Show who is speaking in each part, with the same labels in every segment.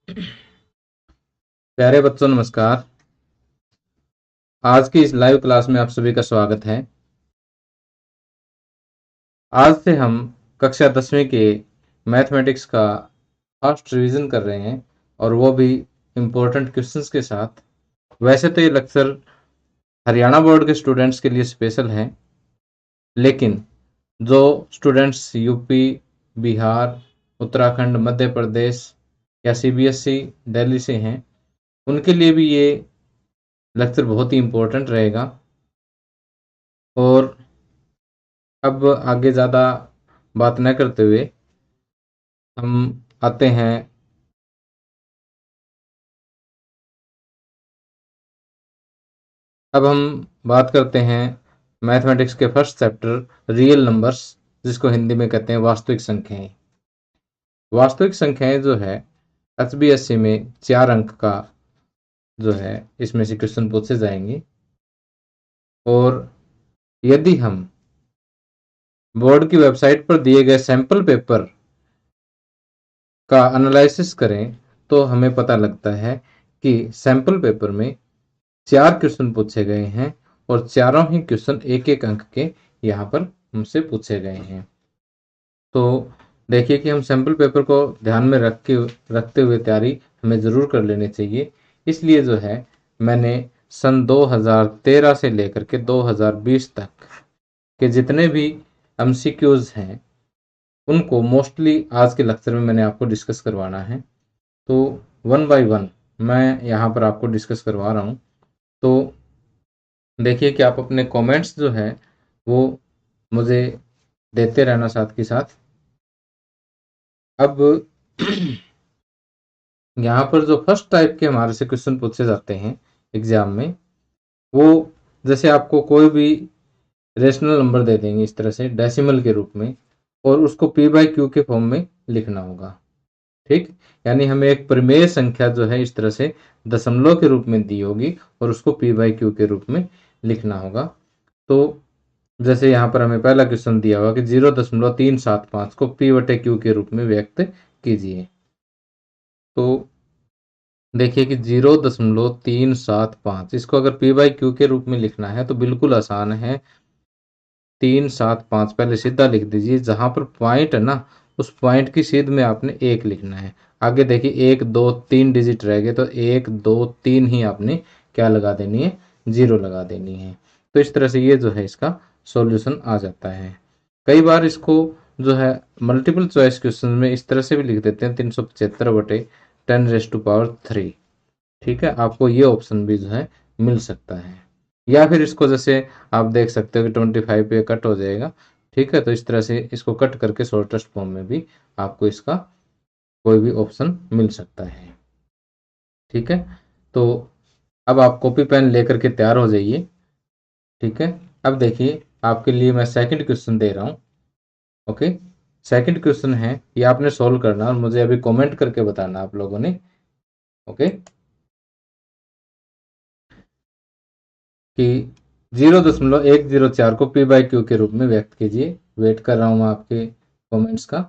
Speaker 1: प्यारे बच्चों नमस्कार। आज की इस लाइव क्लास में आप सभी का स्वागत है। आज से हम कक्षा 10वीं के मैथमेटिक्स का फर्स्ट रिवीजन कर रहे हैं और वो भी इम्पोर्टेंट क्वेश्चंस के साथ। वैसे तो ये लेक्चर हरियाणा बोर्ड के स्टूडेंट्स के लिए स्पेशल है, लेकिन जो स्टूडेंट्स यूपी, बिहार, उत्तराखंड, मध्य प्रदेश या सीबीएसई दिल्ली से हैं, उनके लिए भी ये लेक्चर बहुत ही इम्पोर्टेंट रहेगा। और अब आगे ज़्यादा बात न करते हुए हम आते हैं अब हम बात करते हैं मैथमेटिक्स के फर्स्ट चैप्टर रियल नंबर्स, जिसको हिंदी में कहते हैं वास्तविक संख्याएं। वास्तविक संख्याएं जो है एचबीएससी में 4 अंक का जो है इसमें से क्वेश्चन पूछे जाएंगे। और यदि हम बोर्ड की वेबसाइट पर दिए गए सैंपल पेपर का एनालिसिस करें तो हमें पता लगता है कि सैंपल पेपर में 4 क्वेश्चन पूछे गए हैं और चारों ही क्वेश्चन एक एक अंक के यहाँ पर हमसे पूछे गए हैं। तो देखिए कि हम सैंपल पेपर को ध्यान में रखते हुए तैयारी हमें ज़रूर कर लेनी चाहिए। इसलिए जो है मैंने सन 2013 से लेकर के 2020 तक के जितने भी एमसीक्यूज हैं उनको मोस्टली आज के लेक्चर में मैंने आपको डिस्कस करवाना है। तो वन बाय वन मैं यहाँ पर आपको डिस्कस करवा रहा हूँ। तो देखिए कि आप अपने कमेंट्स जो है वो मुझे देते रहना साथ के साथ। अब यहाँ पर जो फर्स्ट टाइप के हमारे से क्वेश्चन पूछे जाते हैं एग्जाम में, वो जैसे आपको कोई भी रेशनल नंबर दे देंगे इस तरह से डेसिमल के रूप में और उसको पी बाई क्यू के फॉर्म में लिखना होगा। ठीक, यानी हमें एक परिमेय संख्या जो है इस तरह से दशमलव के रूप में दी होगी और उसको पी बाई क्यू के रूप में लिखना होगा। तो जैसे यहाँ पर हमें पहला क्वेश्चन दिया हुआ कि 0.375 को पी बटे क्यू के रूप में व्यक्त कीजिए। तो देखिए कि 0.375 इसको अगर पी बाई क्यू के रूप में लिखना है तो बिल्कुल आसान है। 375 पहले सीधा लिख दीजिए, जहां पर पॉइंट है ना उस पॉइंट की सीध में आपने 1 लिखना है। आगे देखिए 1 2 3 डिजिट रह गए तो 1 2 3 ही आपने क्या लगा देनी है, 0 लगा देनी है। तो इस तरह से ये जो है इसका सॉल्यूशन आ जाता है। कई बार इसको जो है मल्टीपल चॉइस क्वेश्चन में इस तरह से भी लिख देते हैं 375 बटे 10⁻³ ठीक है, आपको ये ऑप्शन भी जो है मिल सकता है। या फिर इसको जैसे आप देख सकते हो कि 25 पे कट हो जाएगा। ठीक है, तो इस तरह से इसको कट करके शॉर्टेस्ट फॉर्म में भी आपको इसका कोई भी ऑप्शन मिल सकता है। ठीक है, तो अब आप कॉपी पेन लेकर के तैयार हो जाइए। ठीक है, अब देखिए आपके लिए मैं सेकंड क्वेश्चन दे रहा हूँ। ओके, सेकंड क्वेश्चन है ये आपने सॉल्व करना और मुझे अभी कमेंट करके बताना आप लोगों ने। ओके, कि 0.104 को पी बाई क्यू के रूप में व्यक्त कीजिए। वेट कर रहा हूं मैं आपके कमेंट्स का।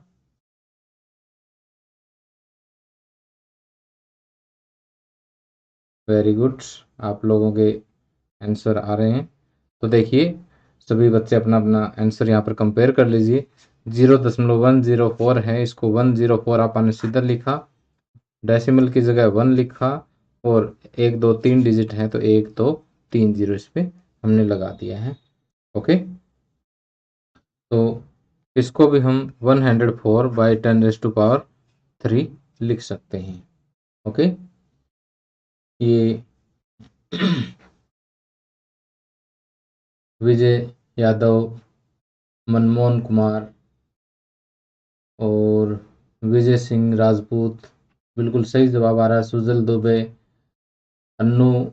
Speaker 1: वेरी गुड, आप लोगों के आंसर आ रहे हैं। तो देखिए सभी बच्चे अपना अपना आंसर यहाँ पर कंपेयर कर लीजिए। 0.104 है, इसको 104 आपने सीधा लिखा, डेसिमल की जगह 1 लिखा और 1 2 3 डिजिट है तो 1 2 3 0 इस पे हमने लगा दिया है। ओके, तो इसको भी हम 104 बाई 10⁻³ लिख सकते हैं। ओके, ये विजय यादव, मनमोहन कुमार और विजय सिंह राजपूत, बिल्कुल सही जवाब आ रहा है। सुजल दुबे, अन्नू,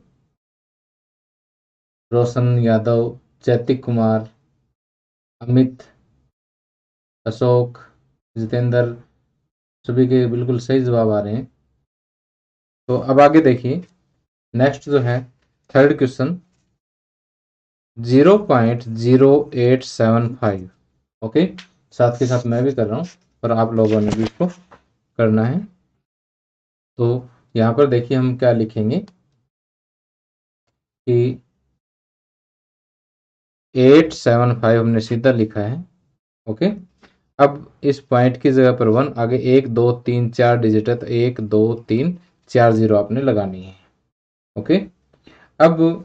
Speaker 1: रोशन यादव, चैतिक कुमार, अमित, अशोक, जितेंद्र, सभी के बिल्कुल सही जवाब आ रहे हैं। तो अब आगे देखिए नेक्स्ट जो है थर्ड क्वेश्चन 0.0875। ओके, साथ के साथ मैं भी कर रहा हूँ और आप लोगों ने भी इसको करना है। तो यहाँ पर देखिए हम क्या लिखेंगे कि 875 हमने सीधा लिखा है। ओके, अब इस पॉइंट की जगह पर 1, आगे 1 2 3 4 डिजिट है तो 1 2 3 4 जीरो आपने लगानी है। ओके, अब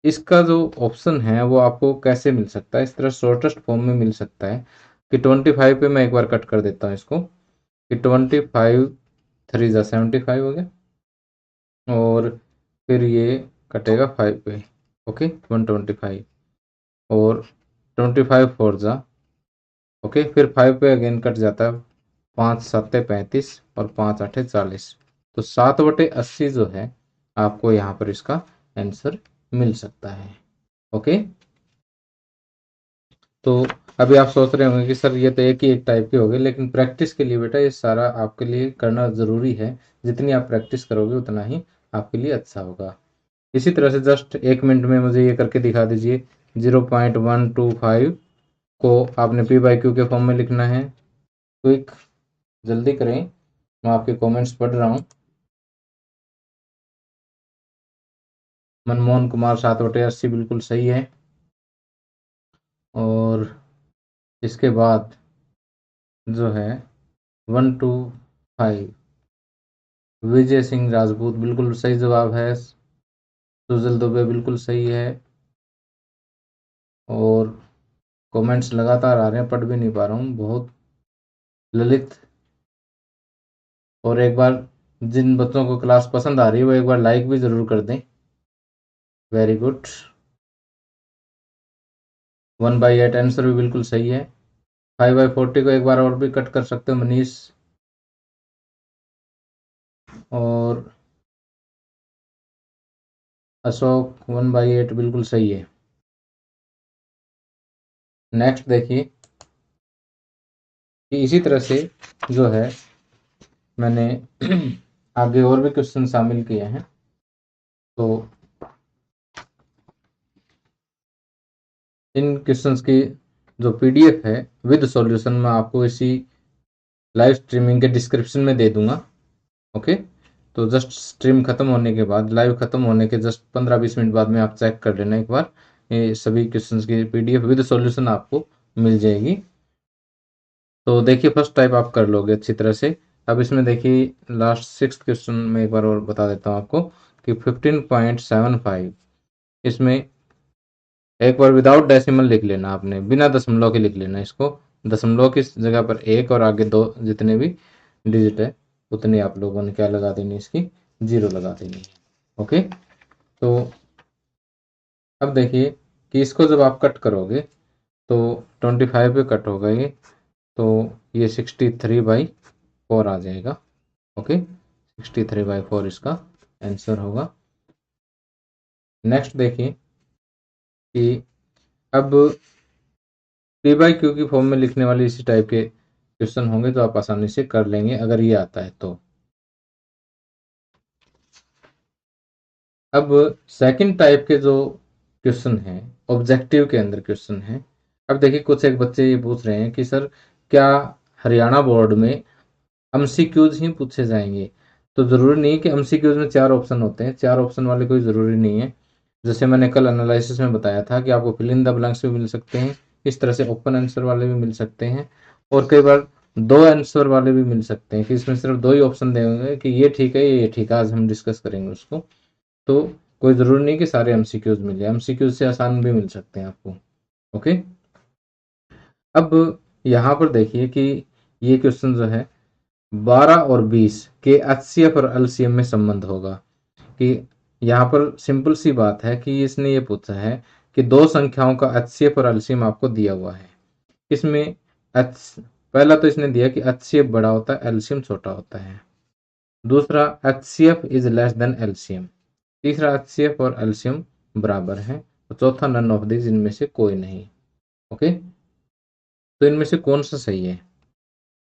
Speaker 1: इसका जो ऑप्शन है वो आपको कैसे मिल सकता है, इस तरह शॉर्टेस्ट फॉर्म में मिल सकता है कि 25 पे मैं एक बार कट कर देता हूँ इसको, कि 25 3 जा 75 हो गया, और फिर ये कटेगा 5 पे। ओके, 125, और 25 4 जा, ओके, फिर 5 पे अगेन कट जाता है, 5 7 35 और 5 8 40, तो 7/80 जो है आपको यहाँ पर इसका आंसर मिल सकता है। ओके, तो अभी आप सोच रहे होंगे कि सर ये तो एक ही एक टाइप के हो गए, लेकिन प्रैक्टिस के लिए बेटा ये सारा आपके लिए करना ज़रूरी है। जितनी आप प्रैक्टिस करोगे उतना ही आपके लिए अच्छा होगा। इसी तरह से जस्ट 1 मिनट में मुझे ये करके दिखा दीजिए। 0.125 को आपने पी बाई क्यू के फॉर्म में लिखना है। क्विक, जल्दी करें, मैं आपके कमेंट्स पढ़ रहा हूँ। मनमोहन कुमार 7/80 बिल्कुल सही है। और इसके बाद जो है 125, विजय सिंह राजपूत बिल्कुल सही जवाब है। सुजल दुबे बिल्कुल सही है। और कमेंट्स लगातार आ रहे हैं, पढ़ भी नहीं पा रहा हूँ बहुत। ललित, और एक बार जिन बच्चों को क्लास पसंद आ रही है वो एक बार लाइक भी ज़रूर कर दें। Very good. 1/8 आंसर भी बिल्कुल सही है। 5/40 को एक बार और भी कट कर सकते हो मनीष। और अशोक 1/8 बिल्कुल सही है। नेक्स्ट देखिए कि इसी तरह से जो है मैंने आगे और भी क्वेश्चन शामिल किए हैं। तो इन क्वेश्चंस की जो पीडीएफ है विद सॉल्यूशन मैं आपको इसी लाइव स्ट्रीमिंग के डिस्क्रिप्शन में दे दूंगा। ओके, तो जस्ट स्ट्रीम खत्म होने के बाद, लाइव खत्म होने के जस्ट 15-20 मिनट बाद में आप चेक कर लेना एक बार, ये सभी क्वेश्चंस की पीडीएफ विद सॉल्यूशन आपको मिल जाएगी। तो देखिए फर्स्ट टाइप आप कर लोगे अच्छी तरह से। अब इसमें देखिए लास्ट 6th क्वेश्चन में एक बार और बता देता हूँ आपको कि 15.75, इसमें एक बार विदाउट डेसिमल लिख लेना, आपने बिना दशमलव के लिख लेना इसको। दशमलव की जगह पर 1 और आगे 2 जितने भी डिजिट है उतनी आप लोगों ने क्या लगा देनी, इसकी 0 लगा देनी है। ओके, तो अब देखिए कि इसको जब आप कट करोगे तो 25 पे कट होगा ये, तो ये 63/4 आ जाएगा। ओके, 63/4 इसका आंसर होगा। नेक्स्ट देखिए कि अब पी बाई क्यू की फॉर्म में लिखने वाले इसी टाइप के क्वेश्चन होंगे तो आप आसानी से कर लेंगे अगर ये आता है तो। अब सेकंड टाइप के जो क्वेश्चन हैं ऑब्जेक्टिव के अंदर क्वेश्चन हैं। अब देखिए कुछ एक बच्चे ये पूछ रहे हैं कि सर क्या हरियाणा बोर्ड में एमसीक्यूज ही पूछे जाएंगे? तो ज़रूरी नहीं है कि एमसीक्यूज में 4 ऑप्शन होते हैं, 4 ऑप्शन वाले कोई ज़रूरी नहीं है। जैसे मैंने कल एनालिसिस में बताया था कि आपको फिल इन द ब्लैंक्स भी मिल सकते हैं, इस तरह से ओपन आंसर वाले भी मिल सकते हैं, और कई बार 2 आंसर वाले भी मिल सकते हैं कि इसमें सिर्फ 2 ही ऑप्शन देंगे कि ये ठीक है ये ठीक है, आज हम डिस्कस करेंगे उसको। तो कोई ज़रूरी नहीं कि सारे एमसीक्यूज मिले, एमसीक्यूज से आसान भी मिल सकते हैं आपको। ओके, अब यहाँ पर देखिए कि ये क्वेश्चन जो है 12 और 20 के एचसीएफ और एलसीएम में संबंध होगा। कि यहाँ पर सिंपल सी बात है कि इसने ये पूछा है कि दो संख्याओं का एचसीएफ और एलसीएम आपको दिया हुआ है। इसमें एच पहला तो इसने दिया कि एचसीएफ बड़ा होता है, एलसीएम छोटा होता है। दूसरा HCF is less than LCM. तीसरा एचसीएफ और एलसीएम बराबर है। और चौथा नन ऑफ दिस, इनमें से कोई नहीं। ओके, तो इनमें से कौन सा सही है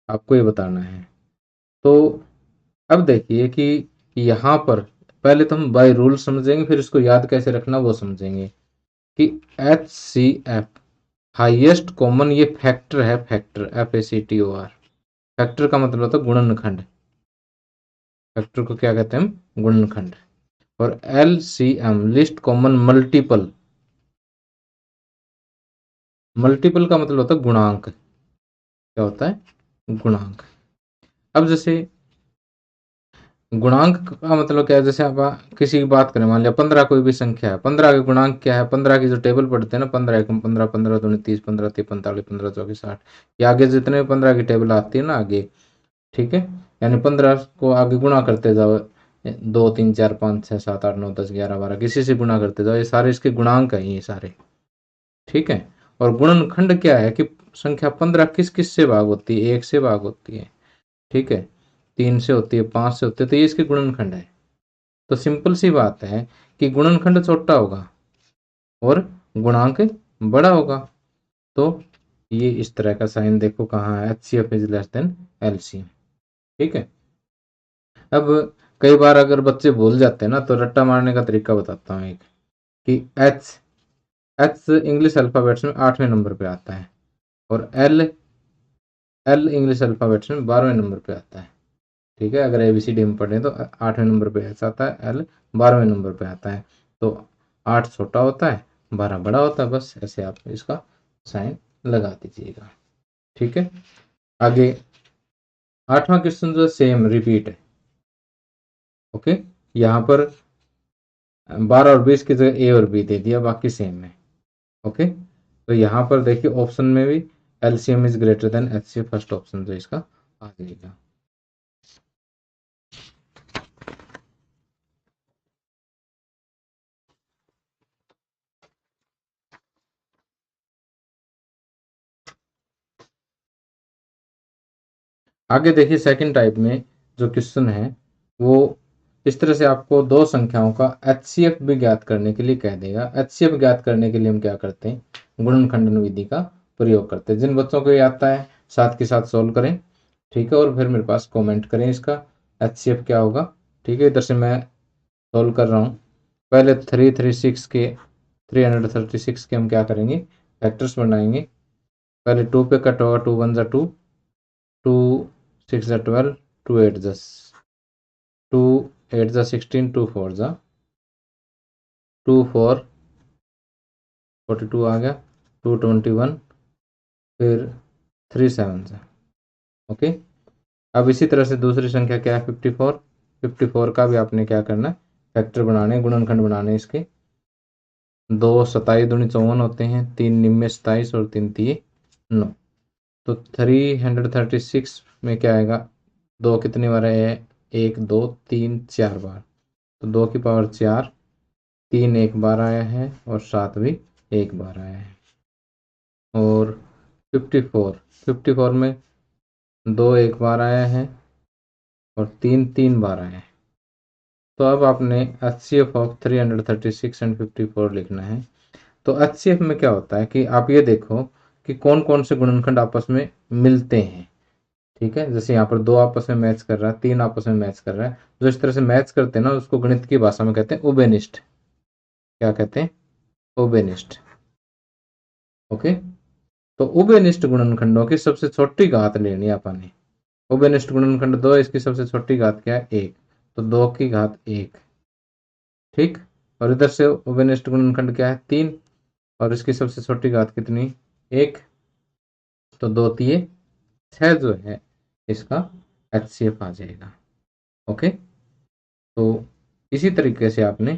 Speaker 1: आपको ये बताना है। तो अब देखिए कि यहाँ पर पहले तो हम बाय रूल समझेंगे, फिर इसको याद कैसे रखना वो समझेंगे कि H C F highest common, ये फैक्टर है, फैक्टर FACTOR। फैक्टर का मतलब होता है गुणनखंड। फैक्टर को क्या कहते हैं हम? गुणनखंड। और LCM list common multiple, multiple का मतलब होता है गुणांक। क्या होता है? गुणांक। अब जैसे गुणांक का मतलब क्या है, जैसे आप किसी की बात करें, मान लिया 15 कोई भी संख्या है, 15 के गुणांक क्या है? 15 की जो टेबल पढ़ते हैं ना, 15 एकम 15, 15 दूनी 30, 15 तीन 45, 15 चौकी 60, ये आगे जितने भी 15 की टेबल आती है ना आगे, ठीक है, यानी 15 को आगे गुणा करते जाओ, 2 3 4 5 6 7 8 9 10 11 12 किसी से गुणा करते जाओ, ये सारे इसके गुणांक हैं ये सारे, ठीक है। और गुणनखंड क्या है कि संख्या 15 किस किस से भाग होती है? 1 से भाग होती है, ठीक है, 3 से होती है, 5 से होती है, तो ये इसके गुणनखंड है। तो सिंपल सी बात है कि गुणनखंड छोटा होगा और गुणांक बड़ा होगा। तो ये इस तरह का साइन देखो कहाँ है, HCF is less than LCM, ठीक है। अब कई बार अगर बच्चे भूल जाते हैं ना, तो रट्टा मारने का तरीका बताता हूँ एक, कि एच एच इंग्लिश अल्फाबेट्स में 8वें नंबर पे आता है, और एल एल इंग्लिश अल्फाबेट्स में 12वें नंबर पे आता है, ठीक है। अगर ABCD में पढ़े तो 8वें नंबर पे एच आता है, एल 12वें नंबर पे आता है। तो 8 छोटा होता है, 12 बड़ा होता है, बस ऐसे आप इसका साइन लगा दीजिएगा, ठीक है। आगे 8वां क्वेश्चन जो सेम रिपीट है, ओके। यहाँ पर 12 और 20 की जगह A और B दे दिया, बाकी सेम है, ओके। तो यहाँ पर देखिए ऑप्शन में भी LCM is greater than HCF, first option जो इसका आ जाएगा। आगे देखिए सेकंड टाइप में जो क्वेश्चन है वो इस तरह से आपको दो संख्याओं का HCF भी ज्ञात करने के लिए कह देगा। HCF ज्ञात करने के लिए हम क्या करते हैं? गुणनखंडन विधि का प्रयोग करते हैं। जिन बच्चों को ये आता है साथ के साथ सोल्व करें, ठीक है, और फिर मेरे पास कमेंट करें इसका HCF क्या होगा, ठीक है। इधर से मैं सोल्व कर रहा हूँ। पहले 336 के हम क्या करेंगे? फैक्टर्स बनाएंगे। पहले 2 पे कट होगा, 2 1 जा 2, 2 6 जा 12, 2 8 जा 2 8 जा 16, 2 4 जा 2 4 42 आ गया, 2 21, फिर 3 7 जा, ओके। अब इसी तरह से दूसरी संख्या क्या है? 54। 54 का भी आपने क्या करना है? फैक्टर बनाने, गुणनखंड बनाने इसके। 2 27 दूनी 54 होते हैं, 3 निम्न 27 और 3 तिये 9। तो 336 में क्या आएगा? 2 कितनी बार है? 1 2 3 4 बार, तो 2 की पावर 4, 3 एक बार आया है और 7 भी एक बार आया है। और 54 में 2 एक बार आया है और 3 3 बार आया है। तो अब आपने HCF ऑफ 336 एंड 54 लिखना है। तो HCF में क्या होता है कि आप ये देखो कि कौन कौन से गुणनखंड आपस में मिलते हैं, ठीक है। जैसे यहाँ पर 2 आपस में मैच कर रहा है, 3 आपस में मैच कर रहा है। जो इस तरह से मैच करते हैं ना, उसको गणित की भाषा में कहते हैं उभयनिष्ठ। क्या कहते हैं? उभयनिष्ठ, ओके। तो उभयनिष्ठ गुणनखंडों की सबसे छोटी घात लेनी है अपन ने। उभयनिष्ठ गुणनखंड 2 है, इसकी सबसे छोटी घात क्या है? 1, तो 2 की घात 1, ठीक। और इधर से उभयनिष्ठ गुणनखंड क्या है? 3, और इसकी सबसे छोटी घात कितनी? 1, तो 2 तिये 6 जो है इसका HCF आ जाएगा, ओके। तो इसी तरीके से आपने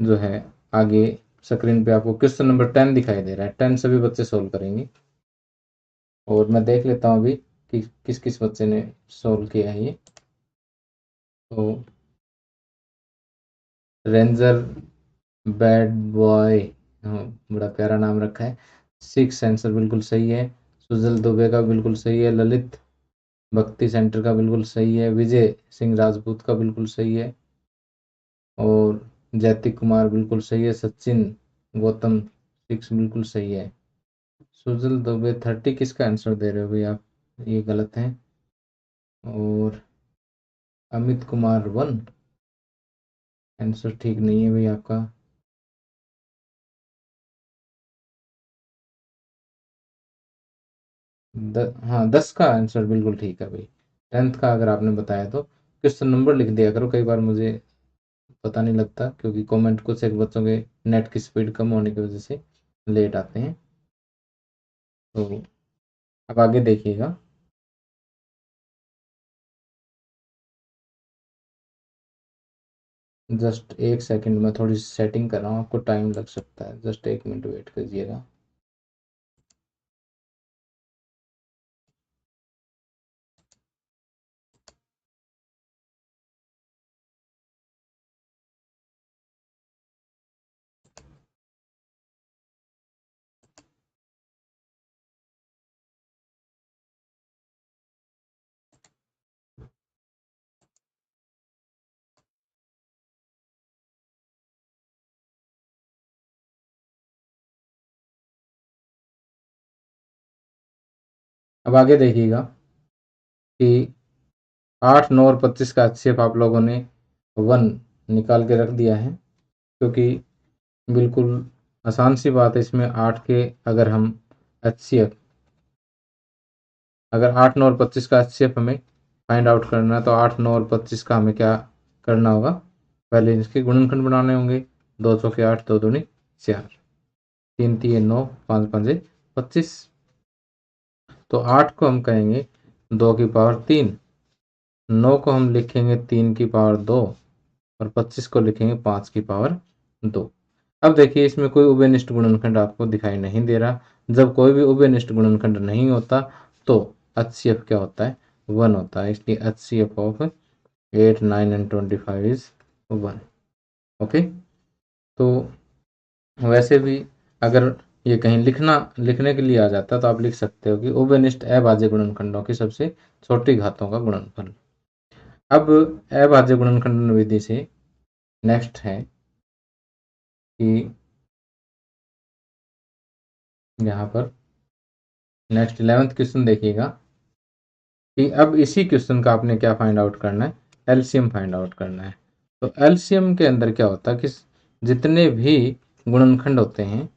Speaker 1: जो है आगे स्क्रीन पे आपको क्वेश्चन नंबर 10 दिखाई दे रहा है, 10 सभी बच्चे सोल्व करेंगे। और मैं देख लेता हूँ अभी कि किस किस बच्चे ने सोल्व किया है ये। तो रेंजर बैड बॉय, हाँ, बड़ा प्यारा नाम रखा है। 6 आंसर बिल्कुल सही है। सुजल दुबे का बिल्कुल सही है। ललित भक्ति सेंटर का बिल्कुल सही है। विजय सिंह राजपूत का बिल्कुल सही है। और जैतिक कुमार बिल्कुल सही है। सचिन गौतम 6 बिल्कुल सही है। सुजल दुबे 30 किसका आंसर दे रहे हो भाई आप? ये गलत है। और अमित कुमार 1 आंसर ठीक नहीं है भाई आपका। हाँ 10 का आंसर बिल्कुल ठीक है भाई। 10th का अगर आपने बताया तो क्वेश्चन नंबर लिख दिया करो, कई बार मुझे पता नहीं लगता क्योंकि कमेंट कुछ एक बच्चों के नेट की स्पीड कम होने की वजह से लेट आते हैं। तो अब आगे देखिएगा। जस्ट एक सेकंड में थोड़ी सी सेटिंग कर रहा हूँ, आपको टाइम लग सकता है, जस्ट 1 मिनट वेट कीजिएगा। अब आगे देखिएगा कि 8, 9 और 25 का HCF आप लोगों ने 1 निकाल के रख दिया है, क्योंकि बिल्कुल आसान सी बात है इसमें। 8 के अगर हम HCF, अगर 8, 9 और 25 का HCF हमें फाइंड आउट करना है तो 8, 9 और 25 का हमें क्या करना होगा, पहले इसके गुणनखंड बनाने होंगे। 2 चौके 8, 2 दूनी 4, 3 3 9, 5 5 25। तो 8 को हम कहेंगे 2 की पावर 3, 9 को हम लिखेंगे 3 की पावर 2 और 25 को लिखेंगे 5 की पावर 2। अब देखिए इसमें कोई उभयनिष्ठ गुणनखंड आपको दिखाई नहीं दे रहा। जब कोई भी उभयनिष्ठ गुणनखंड नहीं होता तो HCF क्या होता है, 1 होता है। इसलिए HCF of 8, 9 and 25 is 1। Okay. तो वैसे भी अगर ये कहीं लिखने के लिए आ जाता तो आप लिख सकते हो कि उभयनिष्ठ अभाज्य गुणनखंडों की सबसे छोटी घातों का गुणनफल। अब अभाज्य गुणनखंडन विधि से नेक्स्ट है कि यहाँ पर नेक्स्ट 11th क्वेश्चन देखिएगा कि अब इसी क्वेश्चन का आपने क्या फाइंड आउट करना है, एलसीएम फाइंड आउट करना है। तो एलसीएम के अंदर क्या होता है कि जितने भी गुणनखंड होते हैं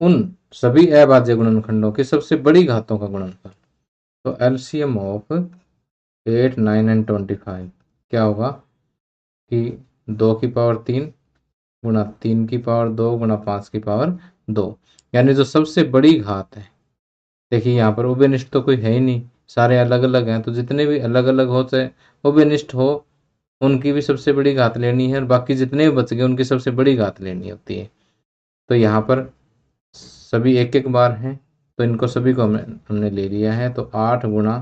Speaker 1: उन सभी अभाज्य गुणनखंडों की सबसे बड़ी घातों का गुणनफल। तो एलसीएम ऑफ 8, 9 एंड 25 क्या होगा कि 2 की पावर 3 गुणा 3 की पावर 2 गुणा 5 की पावर 2, यानी जो सबसे बड़ी घात है। देखिए यहाँ पर उभयनिष्ठ तो कोई है ही नहीं, सारे अलग अलग हैं। तो जितने भी अलग अलग हो चाहे उभयनिष्ठ हो उनकी भी सबसे बड़ी घात लेनी है और बाकी जितने भी बच गए उनकी सबसे बड़ी घात लेनी होती है। तो यहाँ पर सभी एक एक बार हैं तो इनको सभी को हमने ले लिया है। तो 8 गुणा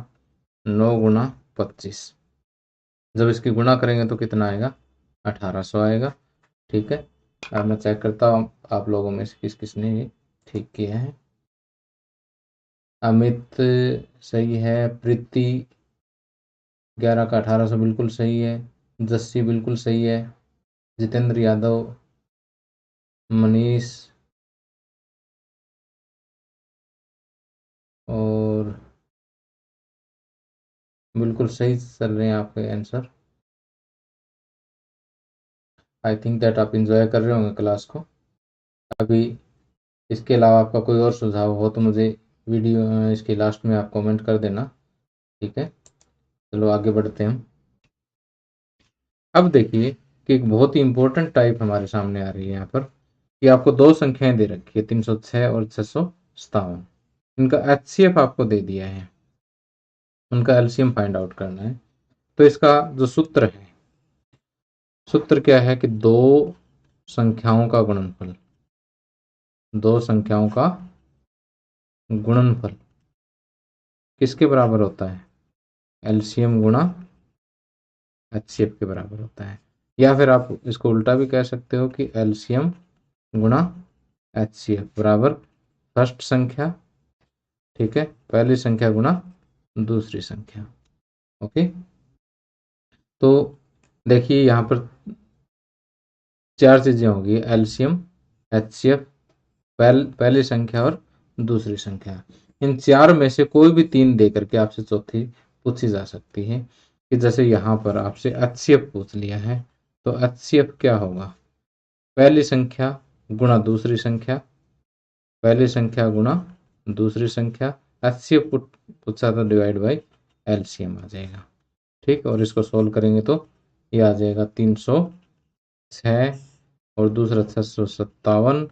Speaker 1: 9 गुणा 25, जब इसकी गुणा करेंगे तो कितना आएगा, 1800 आएगा। ठीक है। अब मैं चेक करता हूँ आप लोगों में से किस किसने ये ठीक किया है। अमित सही है, प्रीति 11 का 1800 बिल्कुल सही है, जस्सी बिल्कुल सही है, जितेंद्र यादव, मनीष और बिल्कुल सही चल रहे हैं आपके आंसर। आई थिंक दैट आप इंजॉय कर रहे होंगे क्लास को। अभी इसके अलावा आपका कोई और सुझाव हो तो मुझे वीडियो इसके लास्ट में आप कमेंट कर देना। ठीक है, चलो आगे बढ़ते हैं। अब देखिए कि एक बहुत ही इंपॉर्टेंट टाइप हमारे सामने आ रही है यहाँ पर कि आपको दो संख्याएं दे रखी है 306 और 657। इनका HCF आपको दे दिया है, उनका एलसीएम फाइंड आउट करना है। तो इसका जो सूत्र है, सूत्र क्या है कि दो संख्याओं का गुणनफल, दो संख्याओं का गुणनफल किसके बराबर होता है, एलसीएम गुणा HCF के बराबर होता है। या फिर आप इसको उल्टा भी कह सकते हो कि एलसीएम गुणा HCF बराबर फर्स्ट संख्या, ठीक है, पहली संख्या गुणा दूसरी संख्या। ओके। तो देखिए यहाँ पर चार चीजें होगी, एलसीएम, HCF, पहली संख्या और दूसरी संख्या। इन चार में से कोई भी तीन दे करके आपसे चौथी पूछी जा सकती है। कि जैसे यहाँ पर आपसे HCF पूछ लिया है तो HCF क्या होगा, पहली संख्या गुणा दूसरी संख्या, पहली संख्या गुणा दूसरी संख्या। HCF पूछा तो डिवाइड बाई LCM आ जाएगा। ठीक, और इसको सोल्व करेंगे तो ये आ जाएगा 306 और दूसरा 657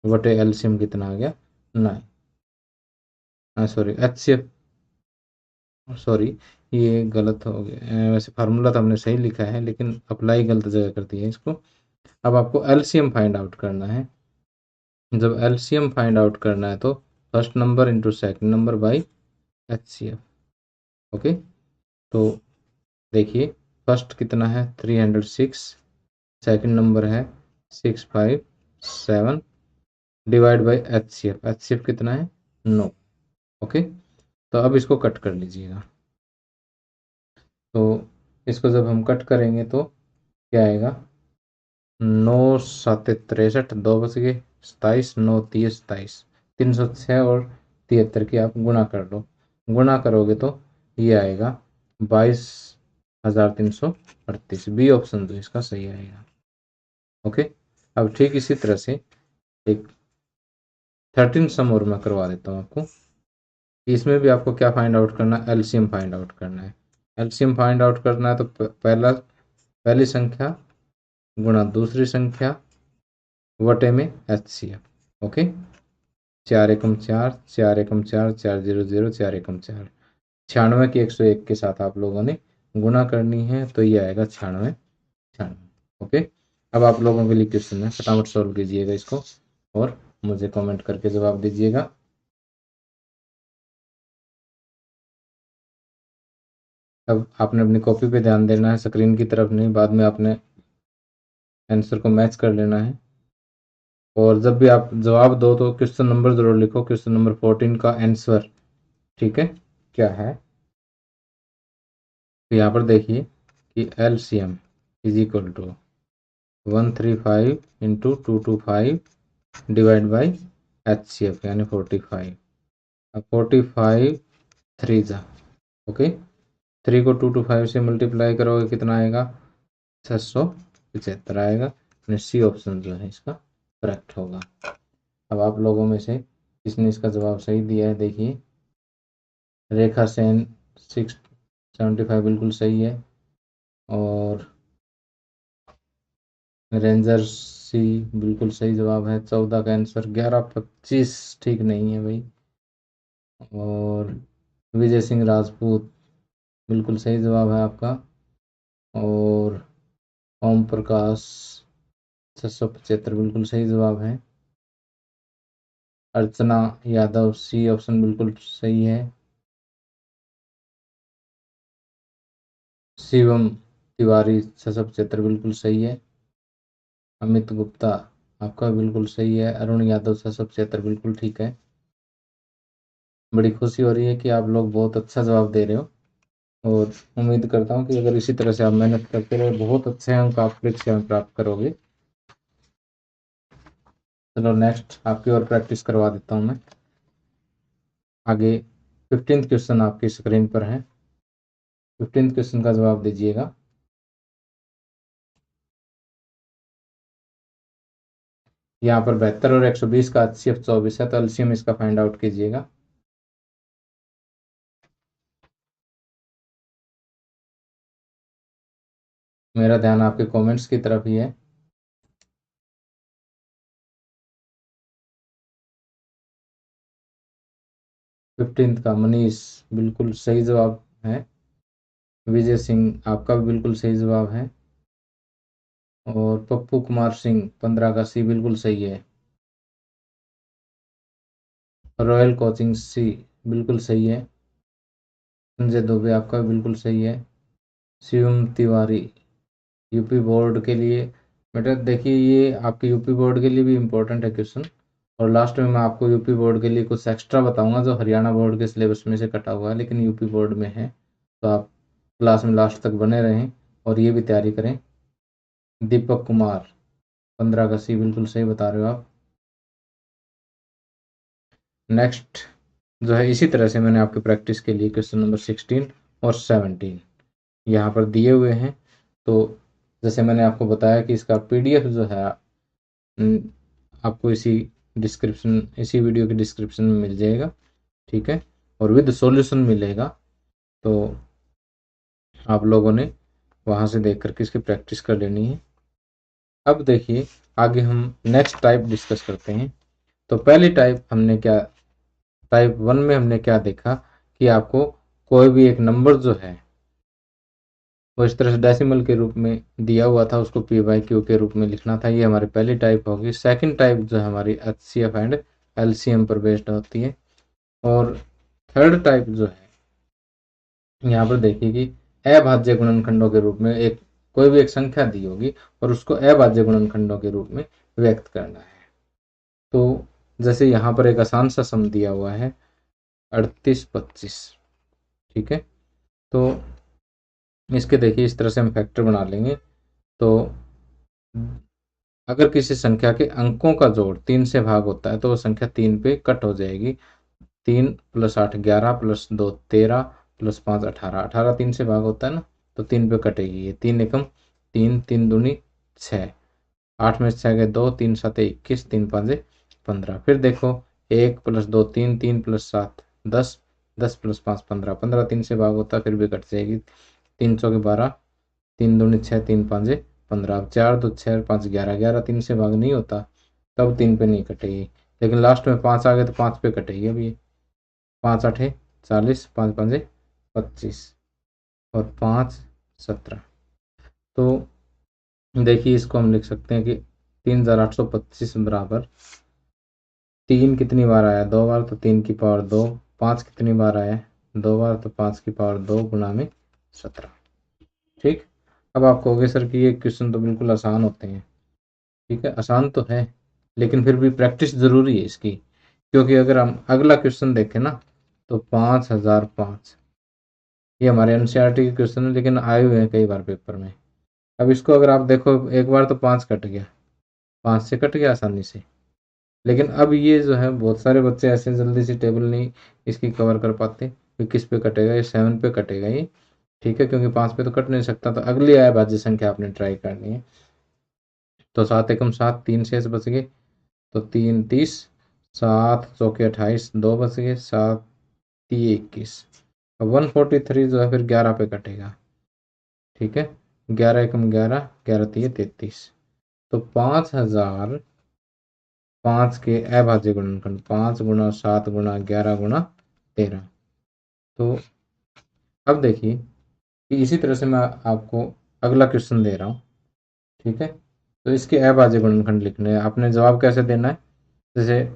Speaker 1: बटे एलसीएम कितना आ गया 9। सॉरी एचसीएफ, सॉरी ये गलत हो गया। वैसे फार्मूला तो हमने सही लिखा है लेकिन अप्लाई गलत जगह कर दी है इसको। अब आपको एलसीएम फाइंड आउट करना है। जब एलसीएम फाइंड आउट करना है तो first number into second number by HCF. Okay, तो देखिए फर्स्ट कितना है 306, सेकंड नंबर है 657 डिवाइड बाई एचसीएफ। एचसीएफ कितना है 9। ओके, तो अब इसको कट कर लीजिएगा। तो इसको जब हम कट करेंगे तो क्या आएगा 9 7 63, 2 बच गए 27, 9 30 27, 306 और 73 की आप गुणा कर लो। गुणा करोगे तो ये आएगा 22,338। बी ऑप्शन तो इसका सही आएगा। ओके, अब ठीक इसी तरह से एक 13 सम और मैं करवा देता हूँ आपको। इसमें भी आपको क्या फाइंड आउट करना है, एलसीएम फाइंड आउट करना है। एलसीएम फाइंड आउट करना है तो पहली संख्या गुणा दूसरी संख्या वटे में एचसीएफ। ओके, 4 एकम 4, 4 एकम 4, 4 0 0, 4 एकम 4, 96 की 101 के साथ आप लोगों ने गुणा करनी है तो ये आएगा 96 96। ओके, अब आप लोगों के लिए क्वेश्चन है, फटाफट सॉल्व कीजिएगा इसको और मुझे कमेंट करके जवाब दीजिएगा। अब आपने अपनी कॉपी पे ध्यान देना है, स्क्रीन की तरफ नहीं। बाद में आपने आंसर को मैच कर लेना है और जब भी आप जवाब दो तो क्वेश्चन नंबर जरूर लिखो। क्वेश्चन नंबर 14 का आंसर ठीक है क्या है, तो यहाँ पर देखिए कि LCM is equal to 135 into 225 divide by HCF यानी 45। अब 45 3 जा, ओके, 3 को 225 से मल्टीप्लाई करोगे कितना आएगा 675 आएगा। यानी सी ऑप्शन जो है इसका करेक्ट होगा। अब आप लोगों में से किसने इसका जवाब सही दिया है देखिए, रेखा सेन 675 बिल्कुल सही है और रेंजर सी बिल्कुल सही जवाब है। 14 का आंसर 1125 ठीक नहीं है भाई। और विजय सिंह राजपूत बिल्कुल सही जवाब है आपका। और ओम प्रकाश 675 बिल्कुल सही जवाब है। अर्चना यादव सी ऑप्शन बिल्कुल सही है। शिवम तिवारी 675 बिल्कुल सही है। अमित गुप्ता आपका बिल्कुल सही है। अरुण यादव 675 बिल्कुल ठीक है। बड़ी खुशी हो रही है कि आप लोग बहुत अच्छा जवाब दे रहे हो और उम्मीद करता हूँ कि अगर इसी तरह से आप मेहनत करते रहे बहुत अच्छे अंक आप परीक्षा में प्राप्त करोगे। चलो नेक्स्ट आपकी और प्रैक्टिस करवा देता हूँ मैं। आगे 15th क्वेश्चन आपकी स्क्रीन पर है। 15th क्वेश्चन का जवाब दीजिएगा। यहाँ पर 72 और 120 का एचसीएफ 24 है तो एलसीएम इसका फाइंड आउट कीजिएगा। मेरा ध्यान आपके कमेंट्स की तरफ ही है। फिफ्टींथ का मनीष बिल्कुल सही जवाब है। विजय सिंह आपका भी बिल्कुल सही जवाब है। और पप्पू कुमार सिंह 15 का सी बिल्कुल सही है। रॉयल कोचिंग सी बिल्कुल सही है। संजय दुबे आपका भी बिल्कुल सही है। शिवम तिवारी यूपी बोर्ड के लिए, बेटा देखिए ये आपके यूपी बोर्ड के लिए भी इम्पोर्टेंट है क्वेश्चन। और लास्ट में मैं आपको यूपी बोर्ड के लिए कुछ एक्स्ट्रा बताऊंगा जो हरियाणा बोर्ड के सिलेबस में से कटा हुआ है लेकिन यूपी बोर्ड में है। तो आप क्लास में लास्ट तक बने रहें और ये भी तैयारी करें। दीपक कुमार 15 का सी बिल्कुल सही बता रहे हो आप। नेक्स्ट जो है इसी तरह से मैंने आपकी प्रैक्टिस के लिए क्वेश्चन नंबर 16 और 17 यहाँ पर दिए हुए हैं। तो जैसे मैंने आपको बताया कि इसका पीडीएफ जो है आपको इसी वीडियो के डिस्क्रिप्शन में मिल जाएगा, ठीक है, और विद सॉल्यूशन मिलेगा। तो आप लोगों ने वहाँ से देख करके इसकी प्रैक्टिस कर लेनी है। अब देखिए आगे हम नेक्स्ट टाइप डिस्कस करते हैं। तो पहली टाइप हमने क्या, टाइप 1 में हमने क्या देखा कि आपको कोई भी एक नंबर जो है वो इस तरह से डेसिमल के रूप में दिया हुआ था, उसको पी बाई क्यू के रूप में लिखना था। ये हमारी पहली टाइप होगी। सेकंड टाइप जो है हमारी एचसीएफ एंड एलसीएम पर बेस्ड होती है। और थर्ड टाइप जो है यहाँ पर देखिए कि अभाज्य गुणनखंडों के रूप में एक कोई भी एक संख्या दी होगी और उसको अभाज्य गुणनखंडों के रूप में व्यक्त करना है। तो जैसे यहाँ पर एक आसान सा सम दिया हुआ है 38-25, ठीक है। तो इसके देखिए इस तरह से हम फैक्टर बना लेंगे। तो अगर किसी संख्या के अंकों का जोड़ 3 से भाग होता है तो वो संख्या 3 पे कट हो जाएगी। 3 + 8 11 + 2 13 + 5 18, 18 3 से भाग होता है ना, तो 3 पे कटेगी ये। 3 एकम 3, 3 दूनी 6, 8 में 6 गए 2, 3 7 21, 3 5 15। फिर देखो 1 + 2 3, 3 + 7 10, 10 + 5 15, 15 3 से भाग होता है फिर भी कट जाएगी। 3 चौके 12, 3 दूनी 6, 3 5 15। अब 4 2 6 5 11, 11 3 से भाग नहीं होता तब 3 पे नहीं कटेगी, लेकिन लास्ट में 5 आ गए तो 5 पे कटेगी। अभी 5 8 40, 5 5 25 और 5 17। तो देखिए इसको हम लिख सकते हैं कि 3825 बराबर 3 कितनी बार आया, 2 बार, तो 3 की पावर 2। 5 कितनी बार आया, 2 बार, तो 5 की पावर 2 गुणा में 17। ठीक। अब आप कहोगे सर कि ये क्वेश्चन तो बिल्कुल आसान होते हैं। ठीक है, आसान तो है लेकिन फिर भी प्रैक्टिस ज़रूरी है इसकी, क्योंकि अगर हम अगला क्वेश्चन देखें ना तो 5005, ये हमारे एनसीईआरटी के क्वेश्चन है लेकिन आए हुए हैं कई बार पेपर में। अब इसको अगर आप देखो एक बार तो 5 कट गया, 5 से कट गया आसानी से, लेकिन अब ये जो है बहुत सारे बच्चे ऐसे जल्दी से टेबल नहीं इसकी कवर कर पाते कि किस पे कटेगा, ये 7 पे कटेगा ये। ठीक है, क्योंकि 5 पे तो कट नहीं सकता, तो अगली अभाज्य संख्या आपने ट्राई करनी है। तो 7 एकम 7, 3 शेष बच गए, तो 3 30, 7 चौके 28, 2 बच गए, 7 3 21। अब 143 जो है फिर 11 पे कटेगा। ठीक है, 11 एकम 11, 11 3 33। तो 5005 के अभाज्य गुणनखंड 5 × 7 × 11 × 13। तो अब देखिए कि इसी तरह से मैं आपको अगला क्वेश्चन दे रहा हूँ। ठीक है, तो इसके अभाज्य गुणनखंड लिखने हैं, आपने जवाब कैसे देना है। जैसे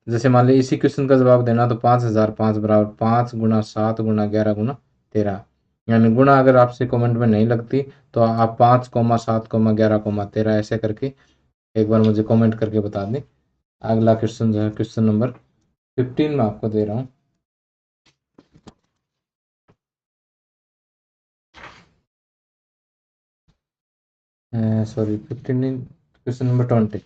Speaker 1: जैसे मान लीजिए इसी क्वेश्चन का जवाब देना, तो 5005 बराबर 5 × 7 × 11 × 13। यानी गुणा अगर आपसे कमेंट में नहीं लगती तो आप 5, 7, 11, 13 ऐसे करके एक बार मुझे कमेंट करके बता दें। अगला क्वेश्चन जो है क्वेश्चन नंबर 15 में आपको दे रहा हूँ। सॉरी 15 नहीं, क्वेश्चन नंबर 20।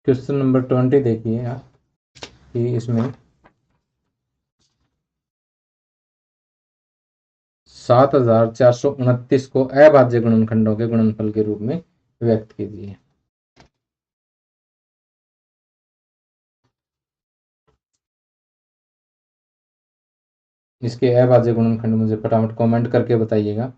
Speaker 1: क्वेश्चन नंबर 20 देखिए आप कि इसमें 7429 को अभाज्य गुणनखंडों के गुणनफल के रूप में व्यक्त कीजिए। इसके अभाज्य गुणनखंड मुझे फटाफट कमेंट करके बताइएगा।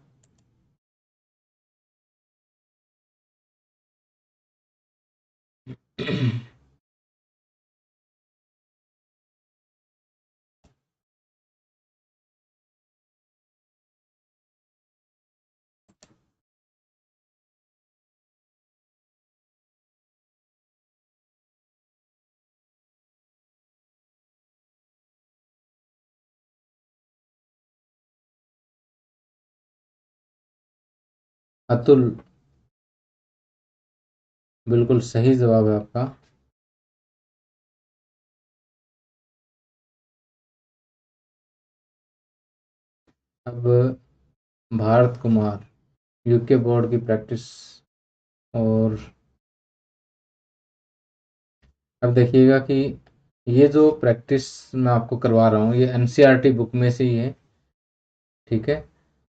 Speaker 1: अतुल, बिल्कुल सही जवाब है आपका। अब भारत कुमार, यूके बोर्ड की प्रैक्टिस। और अब देखिएगा कि ये जो प्रैक्टिस मैं आपको करवा रहा हूँ ये एनसीईआरटी बुक में से ही है। ठीक है,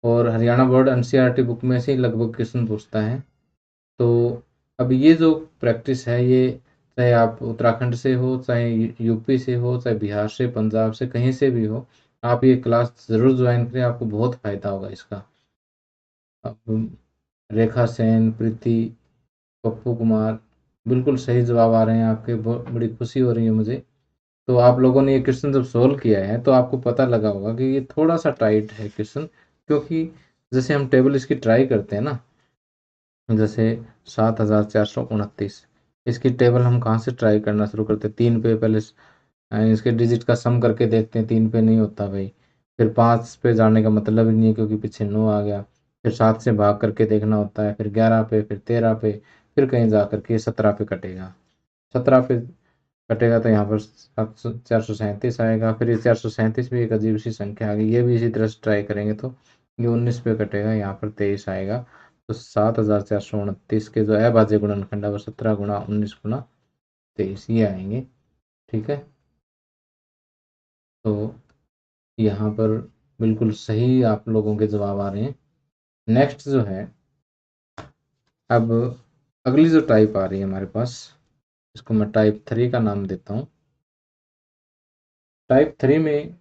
Speaker 1: और हरियाणा बोर्ड एनसीईआरटी बुक में से ही लगभग क्वेश्चन पूछता है। तो अब ये जो प्रैक्टिस है ये चाहे आप उत्तराखंड से हो, चाहे यूपी से हो, चाहे बिहार से, पंजाब से, कहीं से भी हो, आप ये क्लास ज़रूर ज्वाइन करें, आपको बहुत फ़ायदा होगा इसका। अब रेखा सेन, प्रीति, पप्पू कुमार, बिल्कुल सही जवाब आ रहे हैं आपके, बहुत बड़ी खुशी हो रही है मुझे। तो आप लोगों ने ये क्वेश्चन जब सोल्व किया है तो आपको पता लगा होगा कि ये थोड़ा सा टाइट है क्वेश्चन, क्योंकि जैसे हम टेबल इसकी ट्राई करते हैं ना, जैसे 7429, इसकी टेबल हम कहाँ से ट्राई करना शुरू करते हैं? 3 पे पहले इसके डिजिट का सम करके देखते हैं, 3 पे नहीं होता भाई, फिर 5 पे जाने का मतलब ही नहीं है क्योंकि पीछे 9 आ गया, फिर 7 से भाग करके देखना होता है, फिर 11 पे, फिर 13 पे, फिर कहीं जा करके 17 पे कटेगा। 17 पे कटेगा तो यहाँ पर 437 आएगा, फिर ये 437 भी एक अजीब सी संख्या आ गई, ये भी इसी तरह से ट्राई करेंगे तो ये 19 पे कटेगा, यहाँ पर 23 आएगा। तो 7429 के जो अभाज्य गुणनखंड है वो 17 गुणा 19 गुणा 23 ये आएंगे। ठीक है, तो यहाँ पर बिल्कुल सही आप लोगों के जवाब आ रहे हैं। नेक्स्ट जो है, अब अगली जो टाइप आ रही है हमारे पास, इसको मैं टाइप 3 का नाम देता हूँ। टाइप 3 में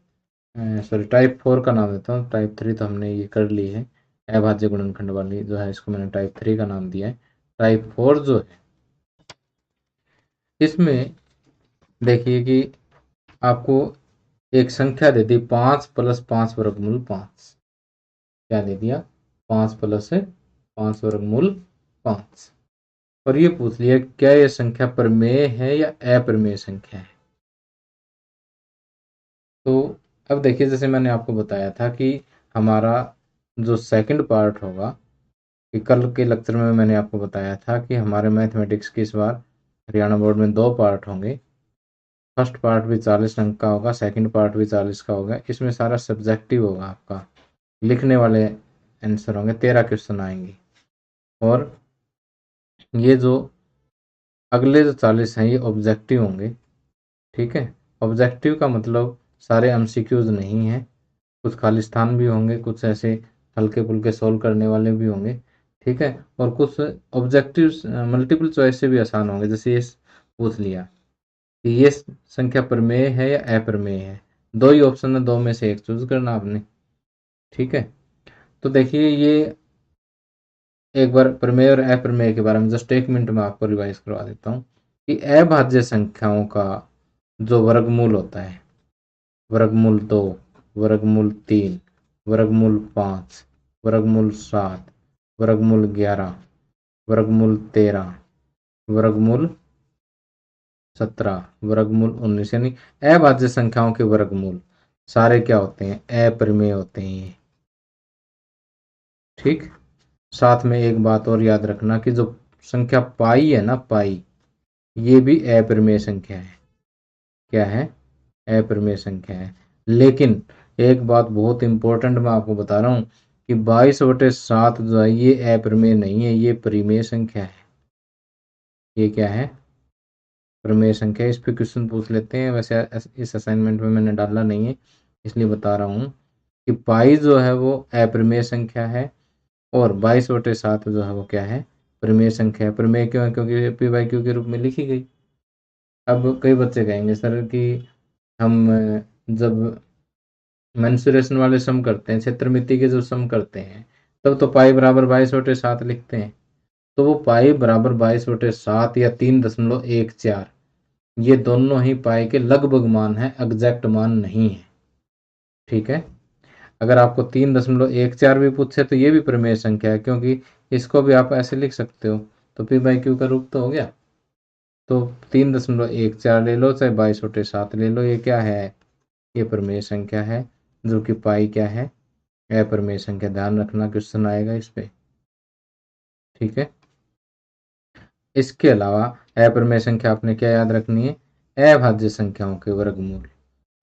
Speaker 1: सॉरी टाइप 4 का नाम देता हूँ, टाइप 3 तो हमने ये कर ली है, अभाज्य गुणनखंड वाली जो है, इसको मैंने टाइप 3 का नाम दिया है। टाइप 4 जो है, इसमें देखिए कि आपको एक संख्या दे दी 5 प्लस 5 वर्गमूल 5। क्या दे दिया? 5 प्लस 5 वर्गमूल 5। और ये पूछ लिया क्या ये संख्या प्रमेय है या अप्रमेय संख्या है। तो अब देखिए, जैसे मैंने आपको बताया था कि हमारा जो सेकंड पार्ट होगा, कि कल के लेक्चर में मैंने आपको बताया था कि हमारे मैथमेटिक्स की इस बार हरियाणा बोर्ड में 2 पार्ट होंगे। फर्स्ट पार्ट भी 40 अंक का होगा, सेकंड पार्ट भी 40 का होगा। इसमें सारा सब्जेक्टिव होगा, आपका लिखने वाले आंसर होंगे, 13 क्वेश्चन आएंगे। और ये जो अगले जो 40 हैं ये ऑब्जेक्टिव होंगे। ठीक है, ऑब्जेक्टिव का मतलब सारे एमसीक्यूज नहीं है, कुछ खालिस्तान भी होंगे, कुछ ऐसे हल्के फुल्के सोल्व करने वाले भी होंगे। ठीक है, और कुछ ऑब्जेक्टिव मल्टीपल चॉइस से भी आसान होंगे, जैसे ये पूछ लिया कि ये संख्या प्रमेय है या अप्रमेय है, 2 ही ऑप्शन है, 2 में से एक चूज करना आपने। ठीक है, तो देखिए ये एक बार प्रमेय और अप्रमेय के बारे में जस्ट 1 मिनट में आपको रिवाइज करवा देता हूँ कि अभाज्य संख्याओं का जो वर्गमूल होता है, वर्गमूल 2, वर्गमूल 3, वर्गमूल 5, वर्गमूल 7, वर्गमूल 11, वर्गमूल 13, वर्गमूल 17, वर्गमूल 19, यानी अभाज्य संख्याओं के वर्गमूल सारे क्या होते हैं? अप्रमेय होते हैं। ठीक, साथ में एक बात और याद रखना कि जो संख्या पाई है ना, पाई, ये भी अप्रमेय संख्या है। क्या है? अप्रमेय संख्या है। लेकिन एक बात बहुत इंपॉर्टेंट मैं आपको बता रहा हूं कि 22/7 जो है ये अप्रमेय नहीं है, ये परिमेय संख्या है। ये क्या है? प्रमेय संख्या। इस पे क्वेश्चन पूछ लेते हैं, वैसे इस असाइनमेंट में मैंने डाला नहीं है इसलिए बता रहा हूँ कि पाई जो है वो अप्रमेय संख्या है, और 22/7 जो है वो क्या है? प्रमेय संख्या है। प्रमेय क्यों है? क्योंकि पी बाई क्यू के रूप में लिखी गई। अब कई बच्चे कहेंगे सर कि हम जब मेंसुरेशन वाले सम करते हैं, क्षेत्रमिति के जो सम करते हैं, तब तो पाई बराबर 22/7 लिखते हैं। तो वो पाई बराबर 22/7 या 3.14, ये दोनों ही पाई के लगभग मान है, एग्जैक्ट मान नहीं है। ठीक है, अगर आपको 3.14 भी पूछे तो ये भी प्रमेय संख्या है, क्योंकि इसको भी आप ऐसे लिख सकते हो, तो पी बाई क्यू का रूप तो हो गया। तो 3.14 ले लो, चाहे 22/7 ले लो, ये क्या है? ये प्रमेय संख्या है, जो कि पाई क्या है? अप्रमेय संख्या। ध्यान रखना, क्वेश्चन आएगा इस पे। ठीक है, इसके अलावा अप्रमेय संख्या आपने क्या याद रखनी है? अभाज्य संख्याओं के वर्गमूल,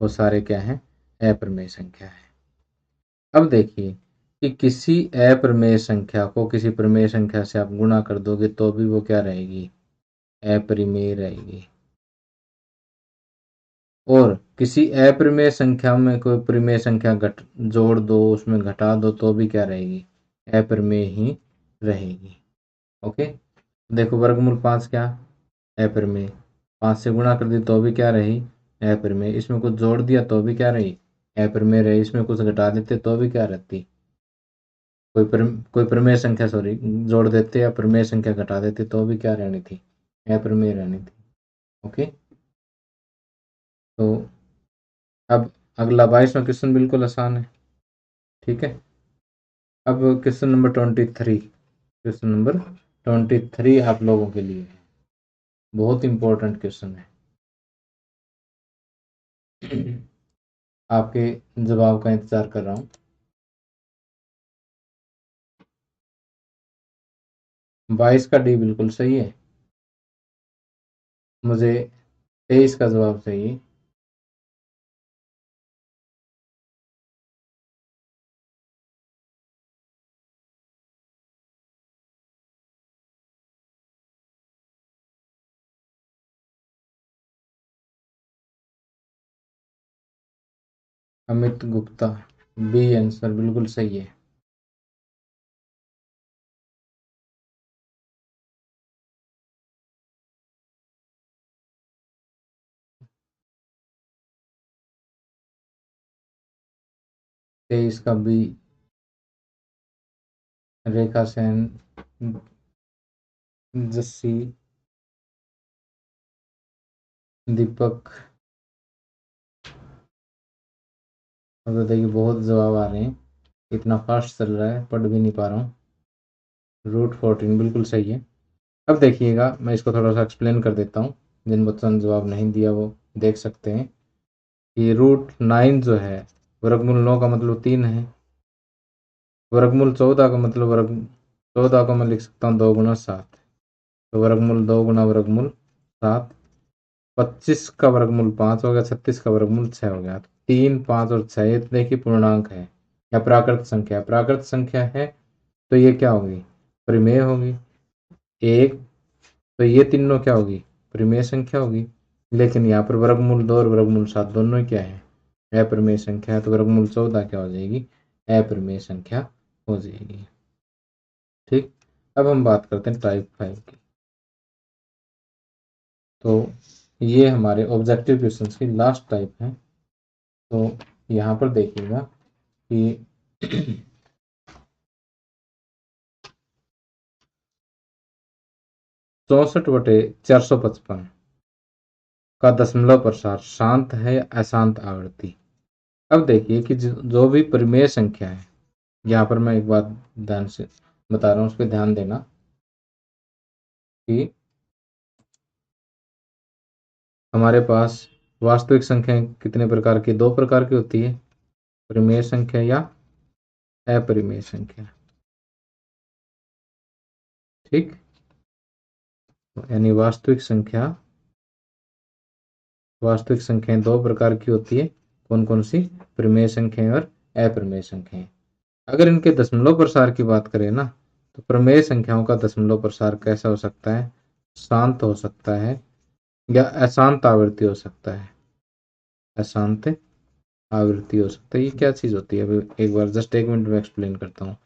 Speaker 1: वो सारे क्या है? अप्रमेय संख्या है। अब देखिए कि किसी अप्रमेय संख्या को किसी प्रमेय संख्या से आप गुणा कर दोगे तो भी वो क्या रहेगी? अप्रमेय रहेगी। और किसी अप्रमेय संख्या में कोई प्रमेय संख्या घट जोड़ दो, उसमें घटा दो, तो भी क्या रहेगी? अप्रमेय ही रहेगी। ओके, देखो वर्गमूल 5 क्या? अप्रमेय। 5 से गुणा कर दी तो भी क्या रही, अप्रमेय। इसमें कुछ जोड़ दिया तो भी क्या रही, अप्रमेय रही। इसमें कुछ घटा देते तो भी क्या रहती, कोई प्रमेय संख्या सॉरी जोड़ देते या प्रमेय संख्या घटा देते तो भी क्या रहनी थी, अप्रमेय रहनी थी। ओके, तो अब अगला 22वां क्वेश्चन बिल्कुल आसान है। ठीक है, अब क्वेश्चन नंबर 23, क्वेश्चन नंबर 23 आप लोगों के लिए है, बहुत इंपॉर्टेंट क्वेश्चन है। आपके जवाब का इंतजार कर रहा हूँ। 22 का डी बिल्कुल सही है, मुझे 23 का जवाब चाहिए। अमित गुप्ता, बी आंसर बिल्कुल सही है। तेईस का बी, रेखा सेन, जस्सी, दीपक। अब तो देखिए बहुत जवाब आ रहे हैं, इतना फास्ट चल रहा है, पढ़ भी नहीं पा रहा हूँ। √14 बिल्कुल सही है। अब देखिएगा, मैं इसको थोड़ा सा एक्सप्लेन कर देता हूँ, जिन बच्चों ने जवाब नहीं दिया वो देख सकते हैं कि √9 जो है, वर्गमूल 9 का मतलब 3 है। वर्गमूल 14 का मतलब 14 को मैं लिख सकता हूँ 2 गुना 7, तो वर्गमूल 2 गुना वर्गमूल 7। 25 का वर्गमूल 5 हो गया, 36 का वर्गमूल 6 हो गया। 3, 5 और 6 ये देखिए पूर्णांक है या प्राकृत संख्या, प्राकृत संख्या है तो ये क्या होगी, परिमेय होगी। एक, तो ये तीनों क्या होगी, परिमेय संख्या होगी। लेकिन यहाँ पर वर्गमूल 2 और वर्गमूल 7 दोनों ही क्या है, अपरिमेय संख्या है, तो वर्गमूल 14 क्या हो जाएगी, अपरिमेय संख्या हो जाएगी। ठीक, अब हम बात करते हैं टाइप 5 की। तो ये हमारे ऑब्जेक्टिव क्वेश्चंस की लास्ट टाइप है। तो यहाँ पर देखिएगा कि 64/455 का दशमलव प्रसार शांत है या अशांत आवृत्ति। अब देखिए कि जो भी परिमेय संख्या है, यहाँ पर मैं एक बात ध्यान से बता रहा हूँ, उस पर ध्यान देना कि हमारे पास वास्तविक संख्याएं कितने प्रकार की, 2 प्रकार की होती है, परिमेय संख्या या अपरिमेय संख्या। ठीक, यानी वास्तविक संख्याएं 2 प्रकार की होती है, कौन कौन सी, परिमेय संख्याएं और अपरिमेय संख्याएं। अगर इनके दशमलव प्रसार की बात करें ना, तो प्रमेय संख्याओं का दशमलव प्रसार कैसा हो सकता है, शांत हो सकता है या अशांत आवृत्ति हो सकता है, अशांत आवृत्ति हो सकता है। ये क्या चीज होती है, अभी एक बार जस्ट 1 मिनट में एक्सप्लेन करता हूँ।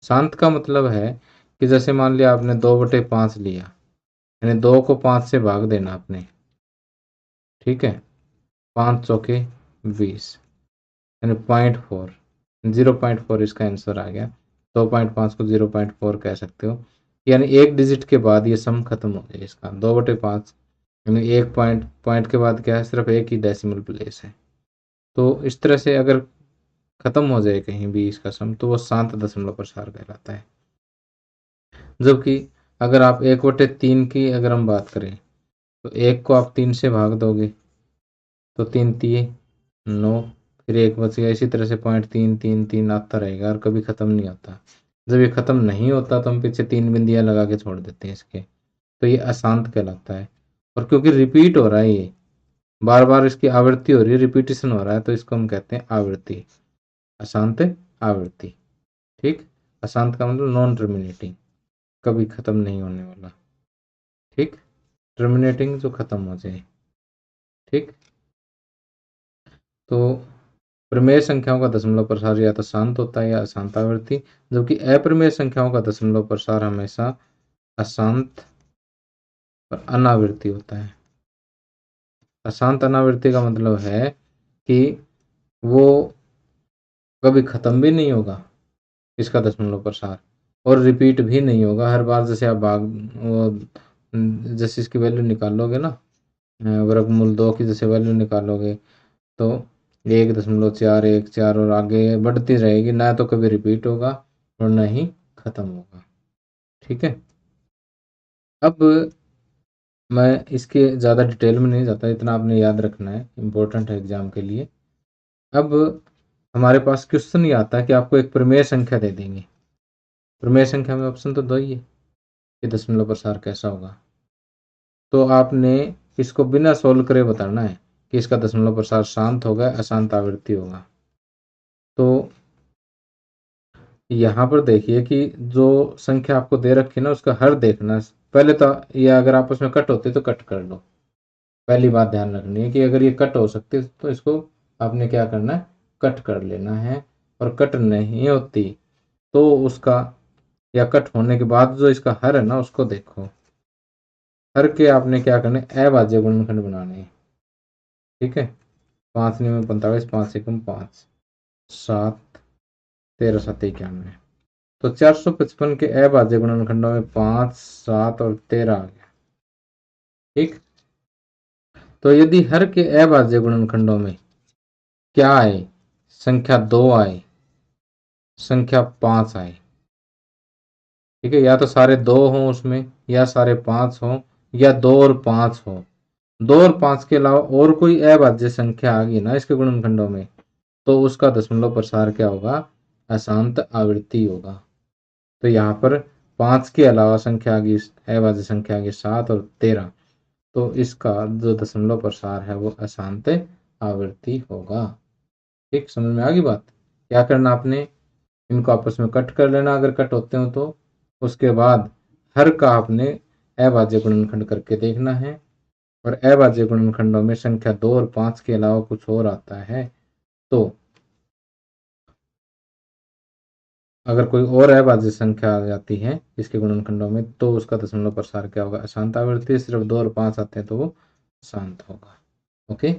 Speaker 1: शांत का मतलब है कि जैसे मान लिया आपने 2/5 लिया, यानी 2 को 5 से भाग देना आपने। ठीक है, 5 चौके 20, यानी 0.4, 0.4 इसका आंसर आ गया। 2.5 को 0.4 कह सकते हो, यानी एक डिजिट के बाद ये सम खत्म हो जाए इसका। 2/5 यानी एक पॉइंट के बाद क्या है, सिर्फ एक ही डेसिमल प्लेस है। तो इस तरह से अगर खत्म हो जाए कहीं भी इसका सम, तो वो शांत दशमलव प्रसार कहलाता है। जबकि अगर आप 1/3 की अगर हम बात करें, तो एक को आप 3 से भाग दोगे तो 3 3 9, फिर एक बच गया। इसी तरह से 0.333 आता रहेगा और कभी खत्म नहीं होता। जब ये खत्म नहीं होता तो हम पीछे 3 बिंदियां लगा के छोड़ देते हैं इसके, तो ये अशांत कहलाता है। और क्योंकि रिपीट हो रहा है, ये बार बार इसकी आवृत्ति हो रही है, रिपीटेशन हो रहा है, तो इसको हम कहते हैं आवृत्ति, अशांत आवृत्ति। ठीक, अशांत का मतलब नॉन टर्मिनेटिंग, कभी खत्म नहीं होने वाला। ठीक, टर्मिनेटिंग जो खत्म हो जाए। ठीक, तो प्रमेय संख्याओं का दशमलव प्रसार या तो शांत होता है या अशांत आवृत्ति, जबकि अप्रमेय संख्याओं का दशमलव प्रसार हमेशा अशांत और अनावृत्ति होता है। अशांत अनावृत्ति का मतलब है कि वो कभी खत्म भी नहीं होगा इसका दशमलव प्रसार, और रिपीट भी नहीं होगा हर बार। जैसे आप भाग वो जैसे इसकी वैल्यू निकालोगे ना, वर्गमूल 2 की जैसे वैल्यू निकालोगे तो 1.414 और आगे बढ़ती रहेगी, ना तो कभी रिपीट होगा और ना ही खत्म होगा। ठीक है, अब मैं इसके ज़्यादा डिटेल में नहीं जाता, इतना आपने याद रखना है, इम्पोर्टेंट है एग्जाम के लिए। अब हमारे पास क्वेश्चन ये आता है कि आपको एक प्रमेय संख्या दे देंगे। प्रमेय संख्या में ऑप्शन तो दो ही है कि दशमलव प्रसार कैसा होगा, तो आपने इसको बिना सोल्व करे बताना है कि इसका दशमलव प्रसार शांत होगा, अशांत आवृत्ति होगा। तो यहाँ पर देखिए कि जो संख्या आपको दे रखी है ना, उसका हर देखना पहले तो। ये अगर आपस में कट होते तो कट कर लो, पहली बात ध्यान रखनी है कि अगर ये कट हो सकती है तो इसको आपने क्या करना है, कट कर लेना है। और कट नहीं होती तो उसका, या कट होने के बाद जो इसका हर है ना उसको देखो। हर के आपने क्या करना है, अभाज्य गुणनखंड बनाने हैं। ठीक है, 5×9 = 45, 5×1 = 5, 7, 13×7 = 91। तो 455 के अभाज्य गुणनखंडों में 5, 7 और 13 आ गया। ठीक, तो यदि हर के अभाज्य गुणनखंडों में क्या आए, संख्या 2 आए, संख्या 5 आए, ठीक है, या तो सारे 2 हों उसमें, या सारे 5 हों, या 2 और 5 हो, 2 और 5 के अलावा और कोई अभाज्य संख्या आ गई ना इसके गुणनखंडों में, तो उसका दशमलव प्रसार क्या होगा, अशांत आवृत्ति होगा। तो यहाँ पर 5 के अलावा संख्या आ गई, अभाज्य संख्या आ गई 7 और 13, तो इसका जो दशमलव प्रसार है वो अशांत आवृत्ति होगा। ठीक, समझ में आ गई बात। क्या करना आपने, इनको आपस में कट कर लेना अगर कट होते हो तो, उसके बाद हर का आपने अभाज्य गुणनखंड करके देखना है। और अभाज्य गुणनखंडों में संख्या 2 और 5 के अलावा कुछ और आता है तो, अगर कोई और अभाज्य संख्या आ जाती है इसके गुणनखंडों में, तो उसका दशमलव प्रसार क्या होगा, अशांत आवृत्ति। सिर्फ 2 और 5 आते हैं तो वो शांत होगा। ओके,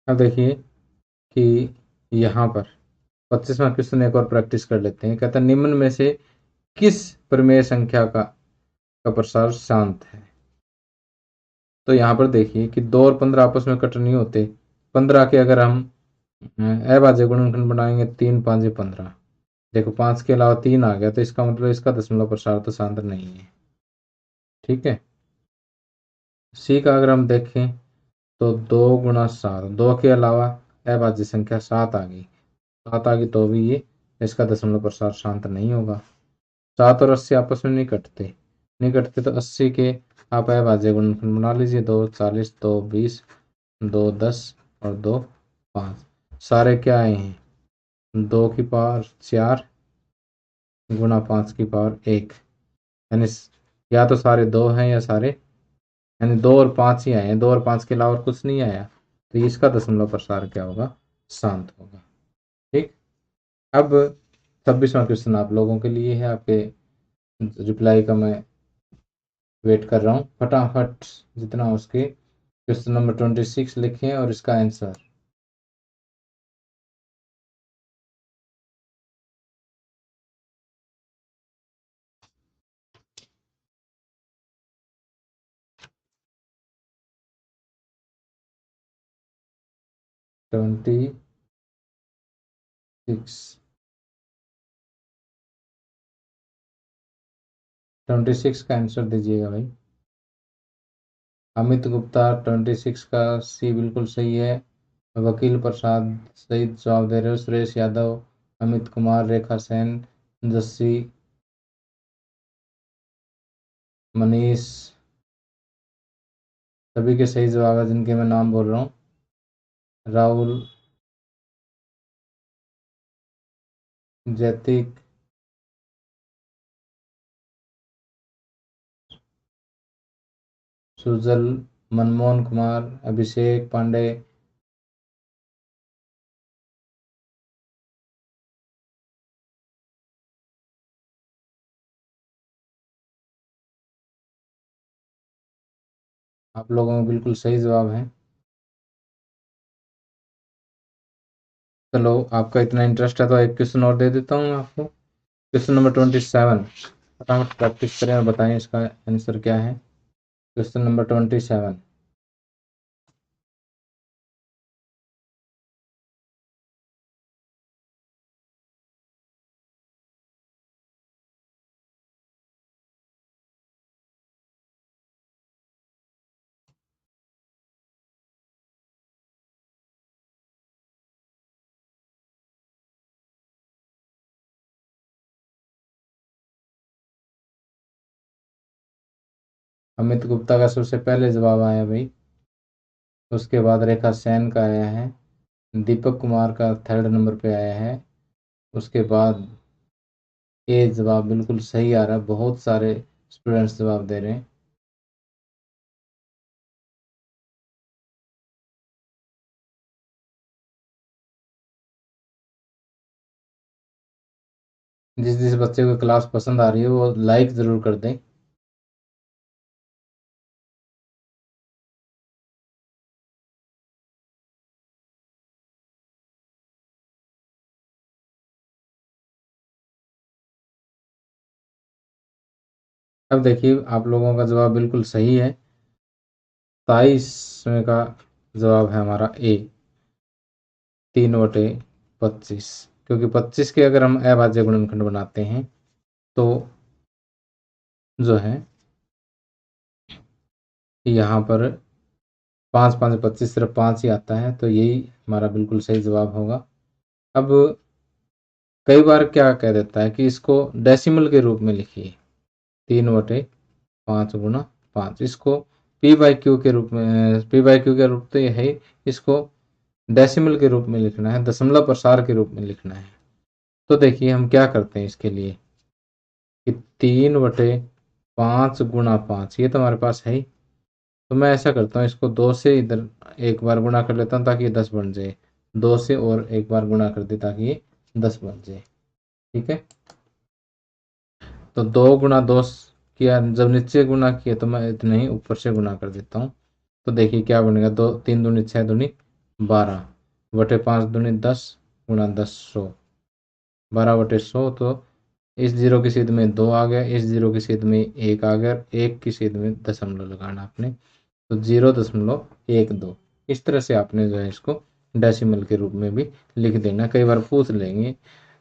Speaker 1: अब देखिए कि यहाँ पर 25वां क्वेश्चन एक और प्रैक्टिस कर लेते हैं। कहता है निम्न में से किस प्रमेय संख्या का प्रसार शांत है। तो यहाँ पर देखिए कि 2 और 15 आपस में कट नहीं होते। 15 के अगर हम अभाज्य गुणनखंड बनाएंगे, 3 5 15, देखो 5 के अलावा 3 आ गया, तो इसका मतलब इसका दशमलव प्रसार तो शांत नहीं है। ठीक है, सी का अगर हम देखें तो 2 × 7, 2 के अलावा अभाज्य संख्या 7 आ गई, 7 आ गई तो भी ये इसका दशमलव प्रसार शांत नहीं होगा। 7 और 80 आपस में नहीं कटते, नहीं कटते तो 80 के आप अभाज्य गुणनखंड बना लीजिए, 2 40, 2 20, 2 10 और 2 5। सारे क्या आए हैं, 2 की पावर 4 गुणा 5 की पावर 1, यानी या तो सारे 2 हैं या सारे, यानी 2 और 5 ही आए हैं, 2 और 5 के अलावा और कुछ नहीं आया, तो इसका दशमलव प्रसार क्या होगा, शांत होगा। ठीक, अब 26वां क्वेश्चन आप लोगों के लिए है, आपके रिप्लाई का मैं वेट कर रहा हूँ। फटाफट जितना हो उसके क्वेश्चन नंबर 26 लिखें और इसका आंसर। ट्वेंटी 26 का आंसर दीजिएगा भाई। अमित गुप्ता 26 का सी बिल्कुल सही है। वकील प्रसाद सही जवाब दे रहे हो। सुरेश यादव, अमित कुमार, रेखा सेन, जस्सी, मनीष, सभी के सही जवाब है जिनके मैं नाम बोल रहा हूँ। राहुल, जैतिक, सुजल, मनमोहन कुमार, अभिषेक पांडे, आप लोगों में बिल्कुल सही जवाब है। चलो, आपका इतना इंटरेस्ट है तो एक क्वेश्चन और दे देता हूँ मैं आपको। Question number 27। फटाफट प्रैक्टिस करें और बताएं इसका आंसर क्या है। Question number 27। अमित गुप्ता का सबसे पहले जवाब आया भाई, उसके बाद रेखा सेन का आया है, दीपक कुमार का थर्ड नंबर पे आया है, उसके बाद ये जवाब बिल्कुल सही आ रहा है, बहुत सारे स्टूडेंट्स जवाब दे रहे हैं। जिस जिस बच्चे को क्लास पसंद आ रही है वो लाइक ज़रूर कर दें। अब देखिए, आप लोगों का जवाब बिल्कुल सही है। 27 का जवाब है हमारा ए, 3/25। क्योंकि 25 के अगर हम अभाज्य गुणनखंड बनाते हैं तो जो है यहाँ पर 5 5 25, सिर्फ 5 ही आता है, तो यही हमारा बिल्कुल सही जवाब होगा। अब कई बार क्या कह देता है कि इसको डेसिमल के रूप में लिखिए, 3/5 गुना 5। इसको p/q के रूप में, p/q का रूप तो ये है, इसको डेसिमल के रूप में लिखना है, दशमलव प्रसार के रूप में लिखना है। तो देखिए हम क्या करते हैं इसके लिए कि 3/5 गुना 5 ये तो हमारे पास है ही। तो मैं ऐसा करता हूँ, इसको 2 से इधर एक बार गुणा कर लेता हूँ ताकि ये 10 बन जाए, 2 से और एक बार गुणा कर दे ताकि ये 10 बन जाए। ठीक है, तो 2 गुना 2 किया, जब नीचे गुना किया तो मैं इतने ही ऊपर से गुना कर देता हूँ। तो देखिए क्या बनेगा, 2 3 दूनी 6 दूनी 12/5 दूनी 10 गुना 10 100, 12/100। तो इस जीरो की सीध में 2 आ गया, इस जीरो की सीध में 1 आ गया, एक की सीध में दशमलव लगाना आपने, तो 0.12। इस तरह से आपने जो है इसको डेसिमल के रूप में भी लिख देना। कई बार पूछ लेंगे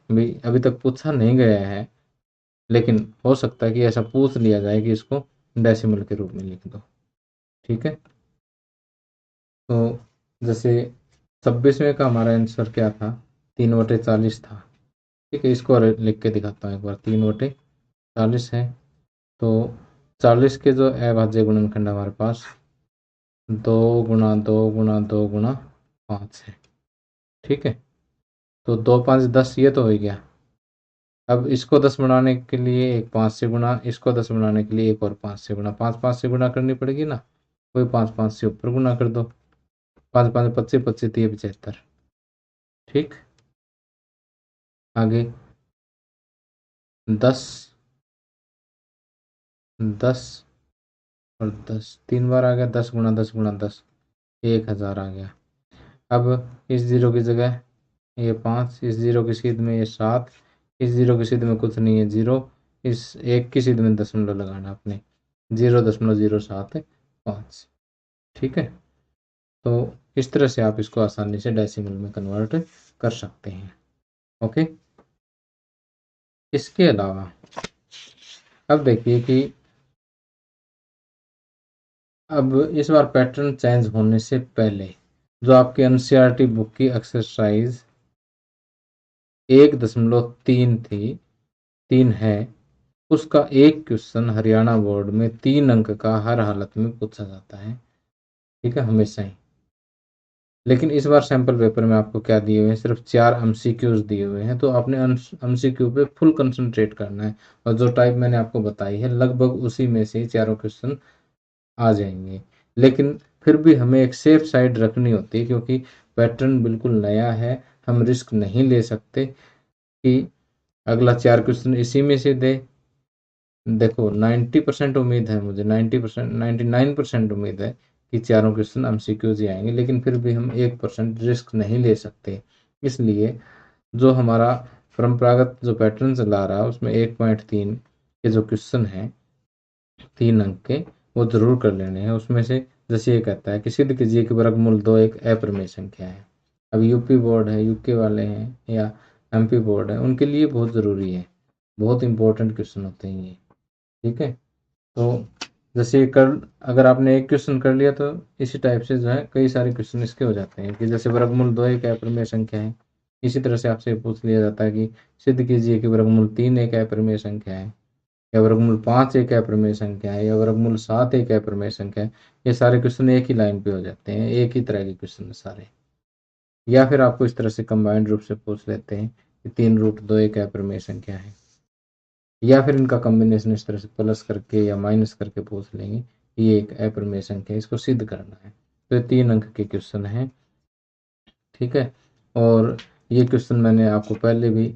Speaker 1: भी, अभी तक पूछा नहीं गया है लेकिन हो सकता है कि ऐसा पूछ लिया जाए कि इसको डेसिमल के रूप में लिख दो। ठीक है, तो जैसे 26वें का हमारा आंसर क्या था, 3/40 था। ठीक है, इसको और लिख के दिखाता हूँ एक बार, 3/40 है। तो 40 के जो अभाज्य गुणनखंड हमारे पास 2 गुना 2 गुना 2 गुना 5 है। ठीक है, तो 2 5 10 ये तो हो गया। अब इसको 10 बनाने के लिए एक 5 से गुणा, इसको 10 बनाने के लिए एक और 5 से गुणा, 5 5 से गुणा करनी पड़ेगी ना, कोई 5 5 से ऊपर गुणा कर दो, 5 5 25 25 3 75। ठीक, आगे 10 10 और 10 3 बार आ गया, 10 गुना 10 गुना 10, 1000 आ गया। अब इस जीरो की जगह ये 5, इस जीरो की सीध में ये 7, इस जीरो की सीध में कुछ नहीं है, जीरो, इस एक की सीध में दशमलव लगाना आपने, 0.075। ठीक है, तो इस तरह से आप इसको आसानी से डेसिमल में कन्वर्ट कर सकते हैं। ओके, इसके अलावा अब देखिए कि अब इस बार पैटर्न चेंज होने से पहले जो आपकी एनसीईआरटी बुक की एक्सरसाइज 1.3 थी, 3 है, उसका एक क्वेश्चन हरियाणा बोर्ड में 3 अंक का हर हालत में पूछा जाता है। ठीक है, हमेशा ही। लेकिन इस बार सैंपल पेपर में आपको क्या दिए हुए हैं, सिर्फ 4 एमसीक्यूज दिए हुए हैं, तो आपने एमसीक्यू पे फुल कंसंट्रेट करना है, और जो टाइप मैंने आपको बताई है लगभग उसी में से ही चारों क्वेश्चन आ जाएंगे। लेकिन फिर भी हमें एक सेफ साइड रखनी होती है, क्योंकि पैटर्न बिल्कुल नया है। हम रिस्क नहीं ले सकते कि अगला 4 क्वेश्चन इसी में से दे। देखो 90% उम्मीद है मुझे, 90% 99% उम्मीद है कि चारों क्वेश्चन एमसीक्यूज ही आएंगे, लेकिन फिर भी हम 1% रिस्क नहीं ले सकते। इसलिए जो हमारा परंपरागत जो पैटर्न चला रहा है उसमें 1.3 के जो क्वेश्चन हैं 3 अंक के, वो जरूर कर लेने हैं। उसमें से जैसे ये कहता है कि सिद्ध कीजिए कि वर्गमूल 2 एक अप्रमेय संख्या है। अब यूपी बोर्ड है, यूके वाले हैं या एमपी बोर्ड है, उनके लिए बहुत ज़रूरी है, बहुत इंपॉर्टेंट क्वेश्चन होते हैं ये। ठीक है, तो जैसे ये कर, अगर आपने एक क्वेश्चन कर लिया तो इसी टाइप से जो है कई सारे क्वेश्चन इसके हो जाते हैं कि जैसे वर्गमूल 2 एक अप्रमेय संख्या है। इसी तरह से आपसे पूछ लिया जाता है कि सिद्ध कीजिए कि वर्गमूल 3 एक अप्रमेय संख्या है, या वर्गमूल 5 एक अप्रमेय संख्या है, या वर्गमूल 7 एक अप्रमेय संख्या है। ये सारे क्वेश्चन एक ही लाइन पे हो जाते हैं, एक ही तरह के क्वेश्चन है सारे। या फिर आपको इस तरह से कंबाइंड रूप से पूछ लेते हैं कि 3√2 एक अप्रमेय संख्या है, या फिर इनका कॉम्बिनेशन इस तरह से प्लस करके या माइनस करके पूछ लेंगे कि ये एक अप्रमेय संख्या है, इसको सिद्ध करना है। तो ये 3 अंक के क्वेश्चन हैं। ठीक है, और ये क्वेश्चन मैंने आपको पहले भी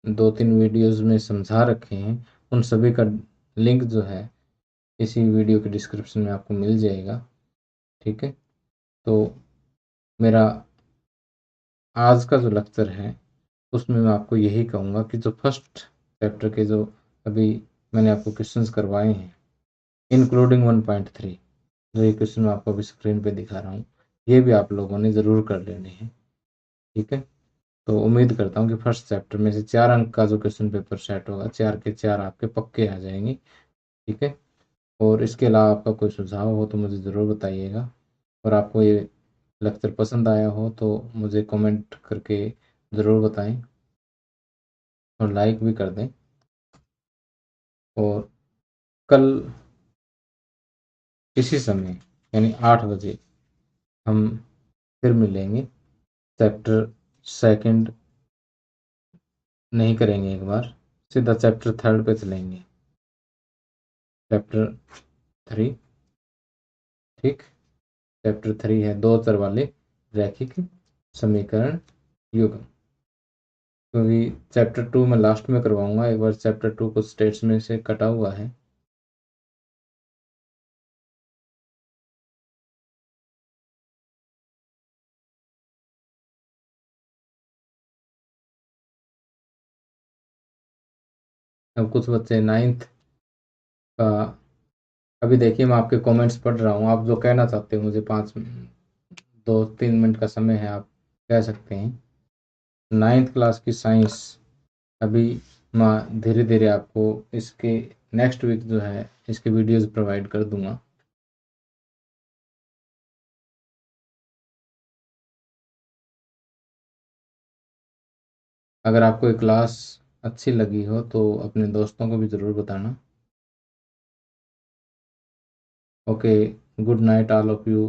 Speaker 1: 2-3 वीडियोज़ में समझा रखे हैं। उन सभी का लिंक जो है इसी वीडियो के डिस्क्रिप्शन में आपको मिल जाएगा। ठीक है, तो मेरा आज का जो लेक्चर है उसमें मैं आपको यही कहूँगा कि जो फर्स्ट चैप्टर के जो अभी मैंने आपको क्वेश्चंस करवाए हैं, इंक्लूडिंग 1.3, जो ये क्वेश्चन मैं आपको अभी स्क्रीन पे दिखा रहा हूँ, ये भी आप लोगों ने ज़रूर कर लेने हैं। ठीक है, तो उम्मीद करता हूँ कि फर्स्ट चैप्टर में से 4 अंक का जो क्वेश्चन पेपर सेट होगा, 4 के 4 आपके पक्के आ जाएंगे। ठीक है, और इसके अलावा आपका कोई सुझाव हो तो मुझे ज़रूर बताइएगा, और आपको ये लेक्चर पसंद आया हो तो मुझे कमेंट करके ज़रूर बताएं, और लाइक भी कर दें। और कल इसी समय यानी 8 बजे हम फिर मिलेंगे। चैप्टर सेकंड नहीं करेंगे, एक बार सीधा चैप्टर थर्ड पे चलेंगे, चैप्टर 3। ठीक, चैप्टर 3 है दो चर वाले रैखिक समीकरण युग्म, क्योंकि चैप्टर 2 मैं लास्ट में करवाऊंगा। एक बार चैप्टर 2 को स्टेट्स में से कटा हुआ है। अब कुछ बच्चे 9th का, अभी देखिए मैं आपके कमेंट्स पढ़ रहा हूँ, आप जो कहना चाहते हो मुझे 2-3 मिनट का समय है, आप कह सकते हैं। 9th क्लास की साइंस अभी मैं धीरे धीरे आपको इसके नेक्स्ट वीक जो है इसके वीडियोस प्रोवाइड कर दूंगा। अगर आपको ये क्लास अच्छी लगी हो तो अपने दोस्तों को भी ज़रूर बताना। Okay, good night all of you.